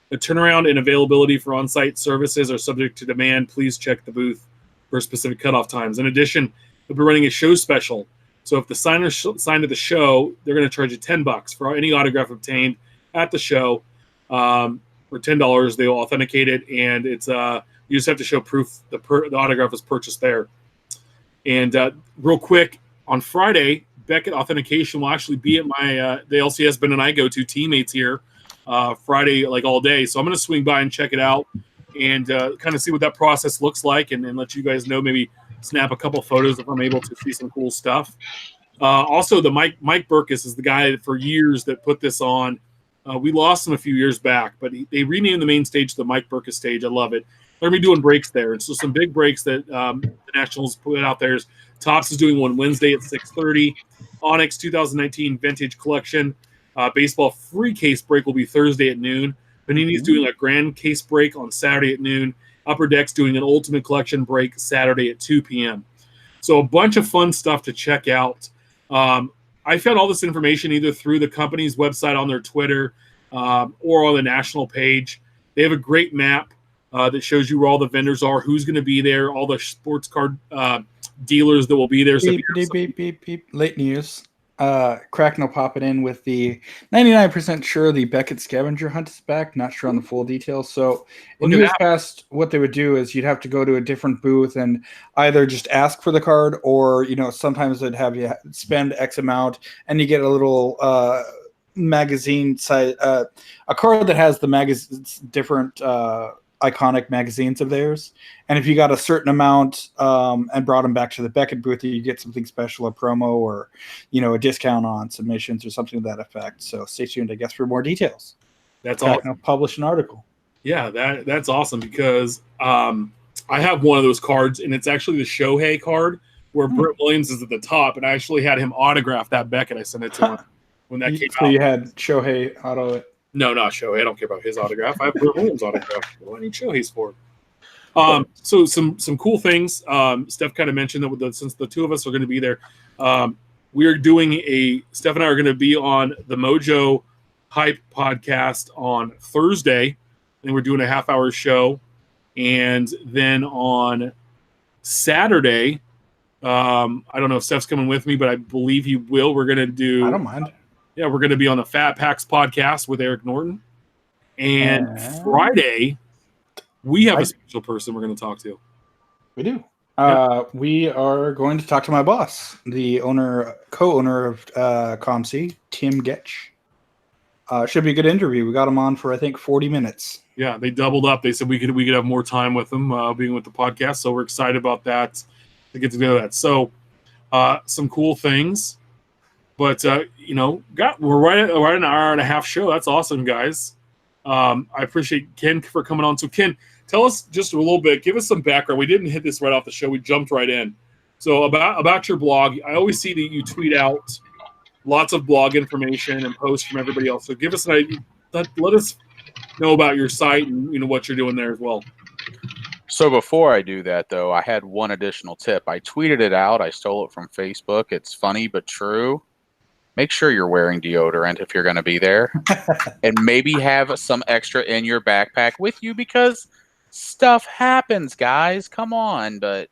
S1: The turnaround and availability for on-site services are subject to demand. Please check the booth for specific cutoff times. In addition, they'll be running a show special. So if the signers sign to the show, they're going to charge you $10 for any autograph obtained at the show. For $10, they will authenticate it, and it's you just have to show proof the autograph was purchased there. And real quick, on Friday, Beckett Authentication will actually be at the LCS Ben and I go to teammates here Friday, like all day. So I'm going to swing by and check it out and kind of see what that process looks like, and let you guys know, maybe snap a couple photos if I'm able to see some cool stuff. Also, the Mike Burkus is the guy for years that put this on. We lost him a few years back, but they renamed the main stage to the Mike Burkus stage. I love it. They're going to be doing breaks there. And so some big breaks that the Nationals put out there is Topps is doing one Wednesday at 6:30. Onyx 2019 Vintage Collection baseball free case break will be Thursday at noon. Panini's doing a grand case break on Saturday at noon. Upper Deck's doing an Ultimate Collection break Saturday at 2 p.m. So a bunch of fun stuff to check out. I found all this information either through the company's website on their Twitter or on the national page. They have a great map that shows you where all the vendors are, who's going to be there, all the sports card dealers that will be there.
S2: Beep, beep, beep, beep. Late news. Kraken will pop it in with the 99% sure the Beckett scavenger hunt is back. Not sure on the full details. So in years past, what they would do is you'd have to go to a different booth and either just ask for the card, or sometimes they'd have you spend X amount and you get a little magazine site, a card that has the magazines, different iconic magazines of theirs. And if you got a certain amount and brought them back to the Beckett booth, you get something special, a promo, or a discount on submissions or something to that effect. So stay tuned, I guess, for more details.
S1: That's awesome.
S2: I'll publish an article.
S1: Yeah, that's awesome because I have one of those cards, and it's actually the Shohei card where Brent Williams is at the top, and I actually had him autograph that Beckett. I sent it to him when that came out.
S2: So you had Shohei auto it?
S1: No, not Shohei. I don't care about his autograph. I have Brent Williams' autograph. What do I need Shohei's for? So some cool things. Steph kind of mentioned that since the two of us are going to be there, we are doing Steph and I are going to be on the Mojo Hype podcast on Thursday, and we're doing a half-hour show. And then on Saturday, I don't know if Steph's coming with me, but I believe he will. We're going to do.
S2: I don't mind.
S1: Yeah, we're going to be on the Fat Packs podcast with Eric Norton. And Friday, we have a special person we're going to talk to.
S2: We do. We are going to talk to my boss, the co-owner of ComC, Tim Getch. Should be a good interview. We got him on for, I think, 40 minutes. Yeah, they doubled up. They said we could have more time with him being with the podcast. So we're excited about that, to get to know that. So some cool things. But, we're right at an hour and a half show. That's awesome, guys. I appreciate Ken for coming on. So, Ken, tell us just a little bit. Give us some background. We didn't hit this right off the show. We jumped right in. So, about your blog, I always see that you tweet out lots of blog information and posts from everybody else. So, give us an idea. Let us know about your site and what you're doing there as well.
S3: So before I do that, though, I had one additional tip. I tweeted it out. I stole it from Facebook. It's funny but true. Make sure you're wearing deodorant if you're going to be there, and maybe have some extra in your backpack with you, because stuff happens, guys. Come on, but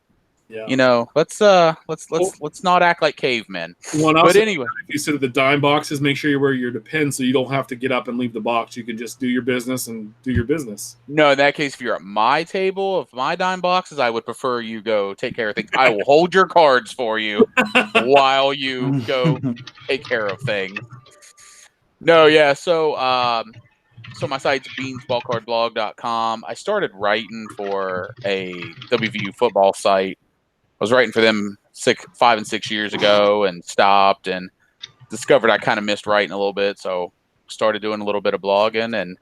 S3: let's not act like cavemen. But anyway,
S1: if you sit at the dime boxes, make sure you wear your Depends so you don't have to get up and leave the box. You can just do your business and do your business.
S3: No, in that case, if you're at my table of my dime boxes, I would prefer you go take care of things. I will hold your cards for you while you go take care of things. No, yeah. So my site's beansballcardblog.com. I started writing for a WVU football site. I was writing for them 5 and 6 years ago and stopped, and discovered I kind of missed writing a little bit. So started doing a little bit of blogging, and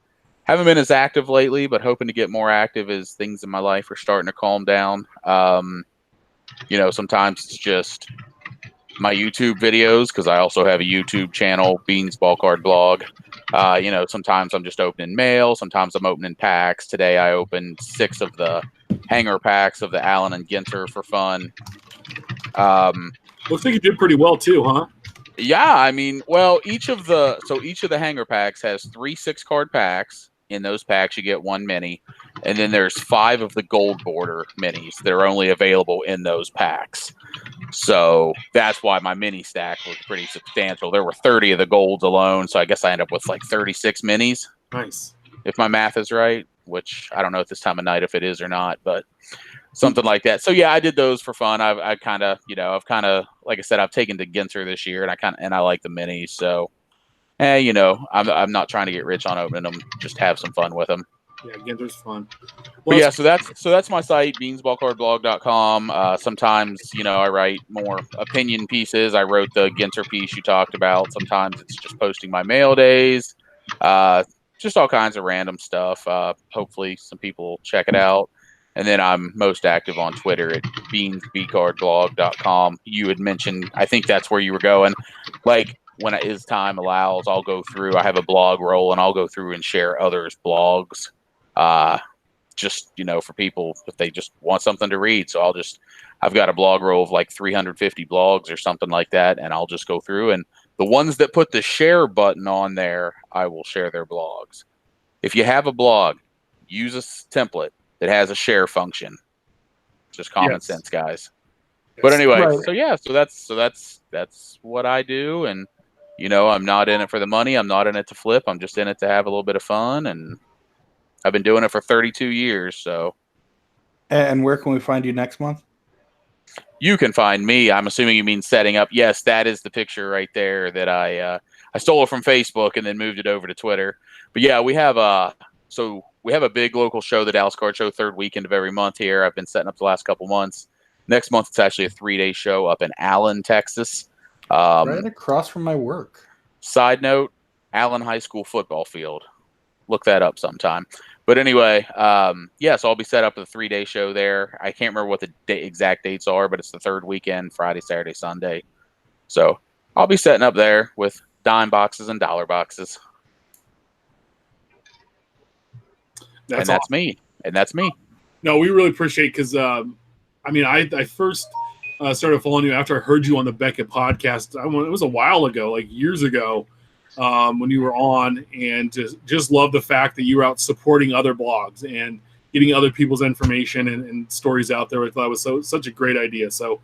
S3: haven't been as active lately, but hoping to get more active as things in my life are starting to calm down. Sometimes it's just my YouTube videos, because I also have a YouTube channel, Beans Ball Card Blog. Sometimes I'm just opening mail. Sometimes I'm opening packs. Today I opened 6 of the hanger packs of the Allen and Ginter for fun.
S1: Looks like you did pretty well too, huh?
S3: Yeah, I mean, well, each of the hanger packs has 3 6-card packs. In those packs, you get 1 mini, and then there's 5 of the gold border minis that are only available in those packs. So that's why my mini stack was pretty substantial. There were 30 of the golds alone, so I guess I ended up with like 36 minis.
S1: Nice,
S3: if my math is right, which I don't know at this time of night if it is or not, but something like that. So yeah, I did those for fun. I've kind of, like I said, I've taken to Ginter this year, and I like the minis. So, I'm not trying to get rich on opening them. Just have some fun with them.
S1: Yeah, Ginter's fun.
S3: But yeah, so that's my site, beansballcardblog.com. Sometimes, I write more opinion pieces. I wrote the Ginter piece you talked about. Sometimes it's just posting my mail days, just all kinds of random stuff. Hopefully some people will check it out. And then I'm most active on Twitter at beansbcardblog.com. You had mentioned, I think that's where you were going. Like, when as time allows, I'll go through. I have a blog roll, and I'll go through and share others' blogs. Just, for people if they just want something to read. So I've got a blog roll of like 350 blogs or something like that. And I'll just go through, and the ones that put the share button on there, I will share their blogs. If you have a blog, use a template that has a share function. Just common sense, guys. But anyway,
S2: Right.
S3: so that's what I do. And, I'm not in it for the money. I'm not in it to flip. I'm just in it to have a little bit of fun. And I've been doing it for 32 years. So.
S2: And where can we find you next month?
S3: You can find me. I'm assuming you mean setting up. Yes, that is the picture right there that I stole it from Facebook and then moved it over to Twitter. But yeah, we have a big local show, the Dallas Card Show, third weekend of every month here. I've been setting up the last couple months. Next month, it's actually a 3-day show up in Allen, Texas.
S2: Right across from my work.
S3: Side note, Allen High School football field. Look that up sometime. But anyway, so I'll be set up with a 3-day show there. I can't remember what the exact dates are, but it's the third weekend, Friday, Saturday, Sunday. So I'll be setting up there with dime boxes and dollar boxes. That's me. And that's me.
S1: No, we really appreciate because, I first started following you after I heard you on the Beckett podcast. It was a while ago, like years ago, when you were on, and just love the fact that you were out supporting other blogs and getting other people's information and stories out there. I thought it was such a great idea. So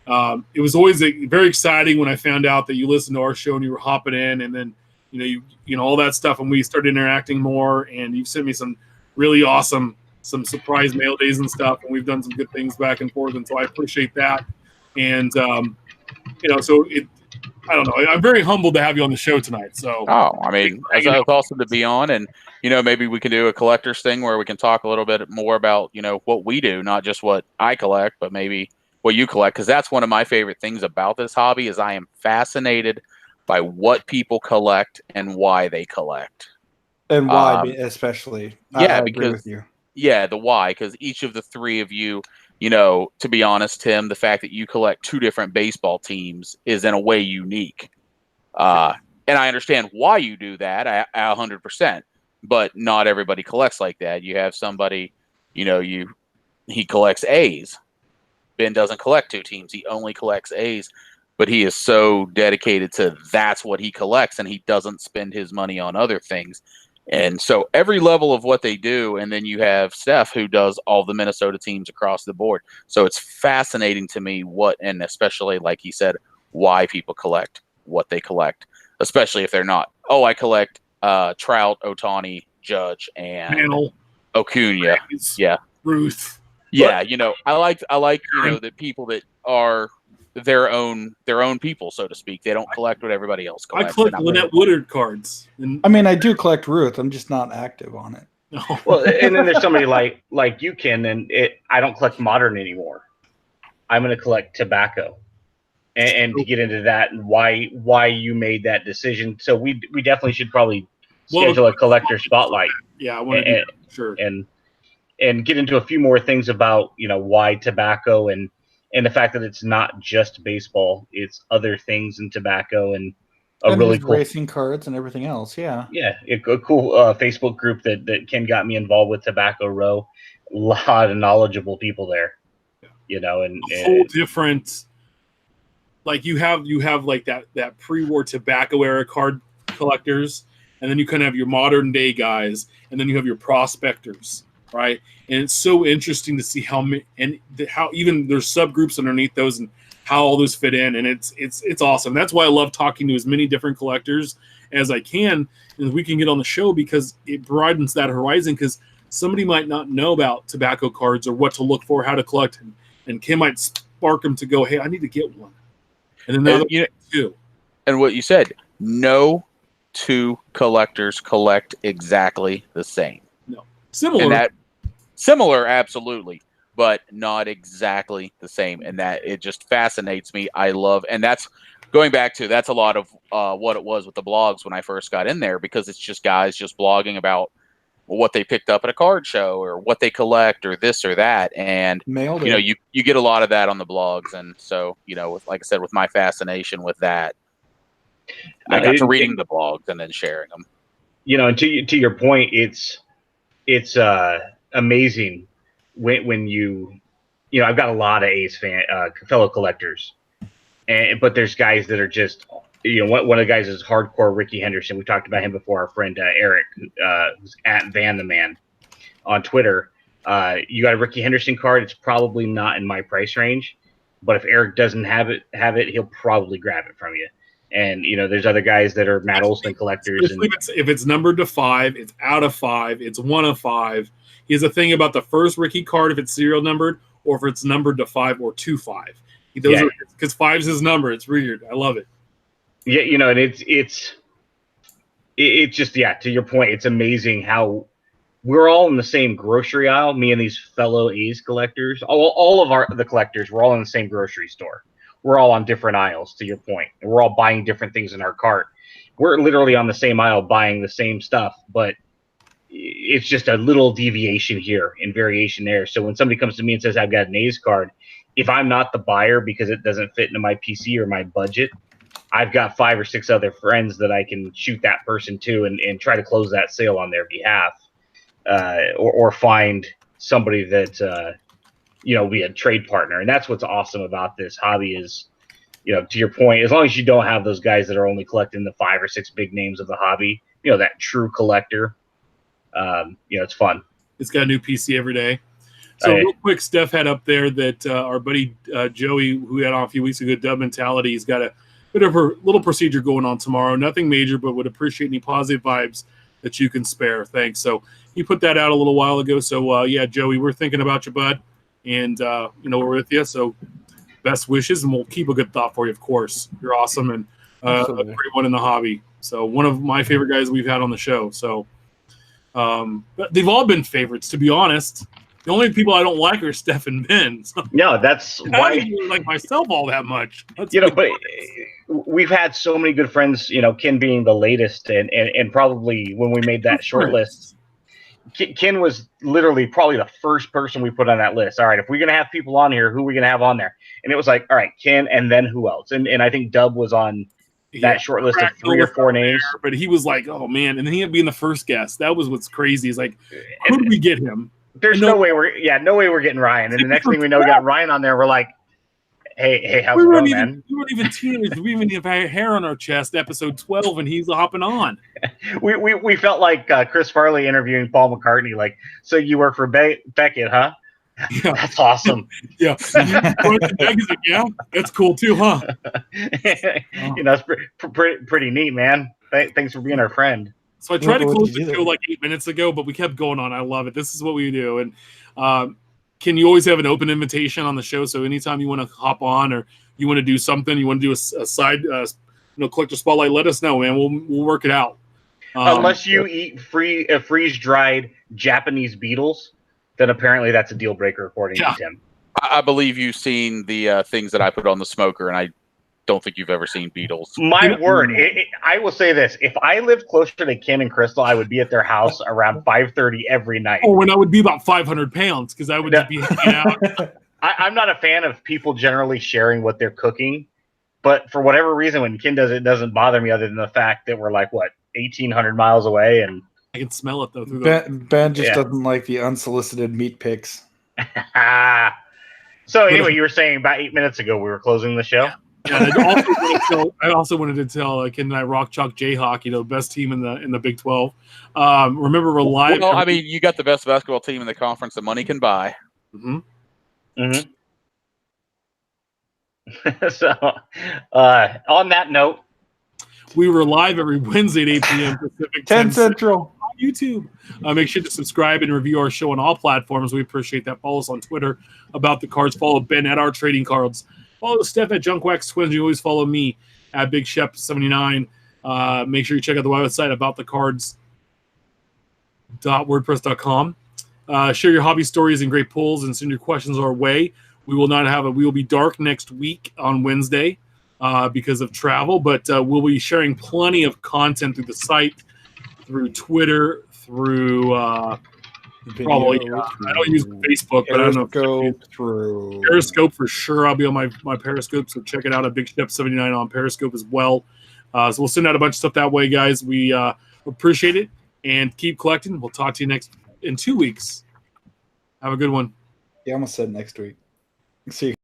S1: it was always very exciting when I found out that you listened to our show and you were hopping in, and then you know all that stuff, and we started interacting more. And you've sent me some really awesome, some surprise mail days and stuff, and we've done some good things back and forth, and so I appreciate that. And I don't know. I'm very humbled to have you on the show tonight. So,
S3: it's awesome to be on, and maybe we can do a collector's thing where we can talk a little bit more about what we do, not just what I collect, but maybe what you collect, because that's one of my favorite things about this hobby is I am fascinated by what people collect and why they collect,
S2: and why especially. I agree with you.
S3: Yeah, the why, because each of the three of you. To be honest, Tim, the fact that you collect two different baseball teams is in a way unique. And I understand why you do that 100%, but not everybody collects like that. You have somebody, he collects A's. Ben doesn't collect two teams. He only collects A's, but he is so dedicated to that's what he collects, and he doesn't spend his money on other things. And so every level of what they do, and then you have Steph who does all the Minnesota teams across the board. So it's fascinating to me and especially like he said, why people collect what they collect, especially if they're not, I collect Trout, Ohtani, Judge, and
S1: Mantle,
S3: Acuna. Yeah.
S1: Ruth.
S3: Yeah. I like the people that are their own people, so to speak. They don't collect what everybody else collects.
S1: I collect Lynette Woodard cards.
S2: I do collect Ruth. I'm just not active on it.
S1: No.
S4: Well, and then there's somebody like you, Ken, and I don't collect modern anymore. I'm going to collect tobacco, and to get into that and why you made that decision. So we definitely should probably schedule a collector spotlight.
S1: Yeah, I want to do that. Sure.
S4: And get into a few more things about why tobacco and the fact that it's not just baseball, it's other things in tobacco and really cool
S2: racing cards and everything else. Yeah.
S4: Yeah. A cool Facebook group that Ken got me involved with, Tobacco Row. A lot of knowledgeable people there, and
S1: a whole different, like you have like that pre-war tobacco era card collectors. And then you kind of have your modern day guys, and then you have your prospectors. Right. And it's so interesting to see how even there's subgroups underneath those and how all those fit in. And it's awesome. That's why I love talking to as many different collectors as I can, and we can get on the show, because it broadens that horizon, because somebody might not know about tobacco cards or what to look for, how to collect. And Kim might spark them to go, hey, I need to get one. And then two.
S3: And what you said, no two collectors collect exactly the same.
S1: Similar.
S3: And that similar, absolutely, but not exactly the same. And that it just fascinates me. I love, and that's going back to that's a lot of what it was with the blogs when I first got in there, because it's just guys just blogging about what they picked up at a card show or what they collect or this or that. And you get a lot of that on the blogs. And so, like I said, with my fascination with that, I got to reading the blogs and then sharing them.
S4: And to your point, it's amazing when I've got a lot of Ace fellow collectors, but there's guys that are just, one of the guys is hardcore Ricky Henderson. We talked about him before. Our friend Eric, who's at Van the Man on Twitter. You got a Ricky Henderson card. It's probably not in my price range, but if Eric doesn't have it, he'll probably grab it from you. And there's other guys that are Matt Olson collectors.
S1: If it's numbered to 5, it's out of 5, it's 1 of 5. He has a thing about the first Ricky card if it's serial numbered, or if it's numbered to 5 or to 5. Because 5's his number. It's weird. I love it.
S4: Yeah, and it's just, to your point, it's amazing how we're all in the same grocery aisle. Me and these fellow A's collectors, all of the collectors, we're all in the same grocery store. We're all on different aisles, to your point, and we're all buying different things in our cart. We're literally on the same aisle buying the same stuff, but it's just a little deviation here and variation there. So when somebody comes to me and says, I've got an A's card, if I'm not the buyer because it doesn't fit into my PC or my budget, I've got 5 or 6 other friends that I can shoot that person to and try to close that sale on their behalf, or find somebody that be a trade partner. And that's what's awesome about this hobby is, to your point, as long as you don't have those guys that are only collecting the 5 or 6 big names of the hobby, that true collector, it's fun.
S1: It's got a new PC every day. So real quick, Steph had up there that our buddy Joey, who had on a few weeks ago, Dub Mentality, he's got a bit of a little procedure going on tomorrow. Nothing major, but would appreciate any positive vibes that you can spare. Thanks. So he put that out a little while ago. So Joey, we're thinking about you, bud. And, we're with you. So best wishes, and we'll keep a good thought for you, of course. You're awesome and a great one in the hobby. So one of my favorite guys we've had on the show. So but they've all been favorites, to be honest. The only people I don't like are Steph and Ben. So
S4: no, that's why
S1: I don't even like myself all that much.
S4: But we've had so many good friends, Ken being the latest, and probably when we made that short list, Ken was literally probably the first person we put on that list. All right, if we're going to have people on here, who are we going to have on there? And it was like, all right, Ken, and then who else? And I think Dub was on that short list of 3 or 4 names.
S1: There, but he was like, oh, man. And then he had being the first guest. That was what's crazy. He's like, who did we get him?
S4: There's no way we're getting Ryan. And the next thing we know, we got Ryan on there. We're like, hey, how's it going, man?
S1: We weren't even teenagers. We even have hair on our chest, episode 12, and he's hopping on.
S4: we felt like Chris Farley interviewing Paul McCartney. Like, so you work for Beckett, huh? Yeah. That's awesome.
S1: Yeah. Yeah, that's cool too, huh?
S4: It's pretty neat, man. Thanks for being our friend.
S1: So I tried to close the show like 8 minutes ago, but we kept going on. I love it. This is what we do. And Can you always have an open invitation on the show? So anytime you want to hop on or you want to do something, you want to do a side, collector spotlight, let us know, man. We'll work it out.
S4: Unless you eat freeze-dried Japanese beetles, then apparently that's a deal breaker according to Tim.
S3: I believe you've seen the things that I put on the smoker, and I don't think you've ever seen beetles.
S4: My word, I will say this: if I lived closer to Ken and Crystal, I would be at their house around 5:30 every night.
S1: Oh, and I would be about 500 pounds because I would just be hanging out.
S4: I'm not a fan of people generally sharing what they're cooking, but for whatever reason, when Ken does it, doesn't bother me other than the fact that we're like 1,800 miles away, and
S1: I can smell it though.
S2: Ben just doesn't like the unsolicited meat pics.
S4: So anyway, you were saying about 8 minutes ago we were closing the show.
S1: Yeah, I also wanted to tell Ken and I Rock Chalk Jayhawk, the best team in the Big 12. Remember, we're live.
S3: Well, I mean, you got the best basketball team in the conference that money can buy.
S4: Mm-hmm. So, on that note,
S1: we were live every Wednesday at 8 p.m. Pacific
S2: 10 Central
S1: on YouTube. Make sure to subscribe and review our show on all platforms. We appreciate that. Follow us on Twitter about the cards. Follow Ben at our trading cards. Follow Steph at Junkwax Twins. You always follow me at Big Shep 79. Make sure you check out the website aboutthecards.wordpress.com. Share your hobby stories and great pulls and send your questions our way. We will be dark next week on Wednesday because of travel, but we'll be sharing plenty of content through the site, through Twitter, through probably I don't use Facebook, but I don't know
S2: Periscope, through
S1: Periscope for sure. I'll be on my Periscope, so check it out at Big Step 79 on Periscope as well. So we'll send out a bunch of stuff that way, guys. We appreciate it and keep collecting. We'll talk to you in 2 weeks. Have a good one.
S2: Yeah, I almost said next week. See you.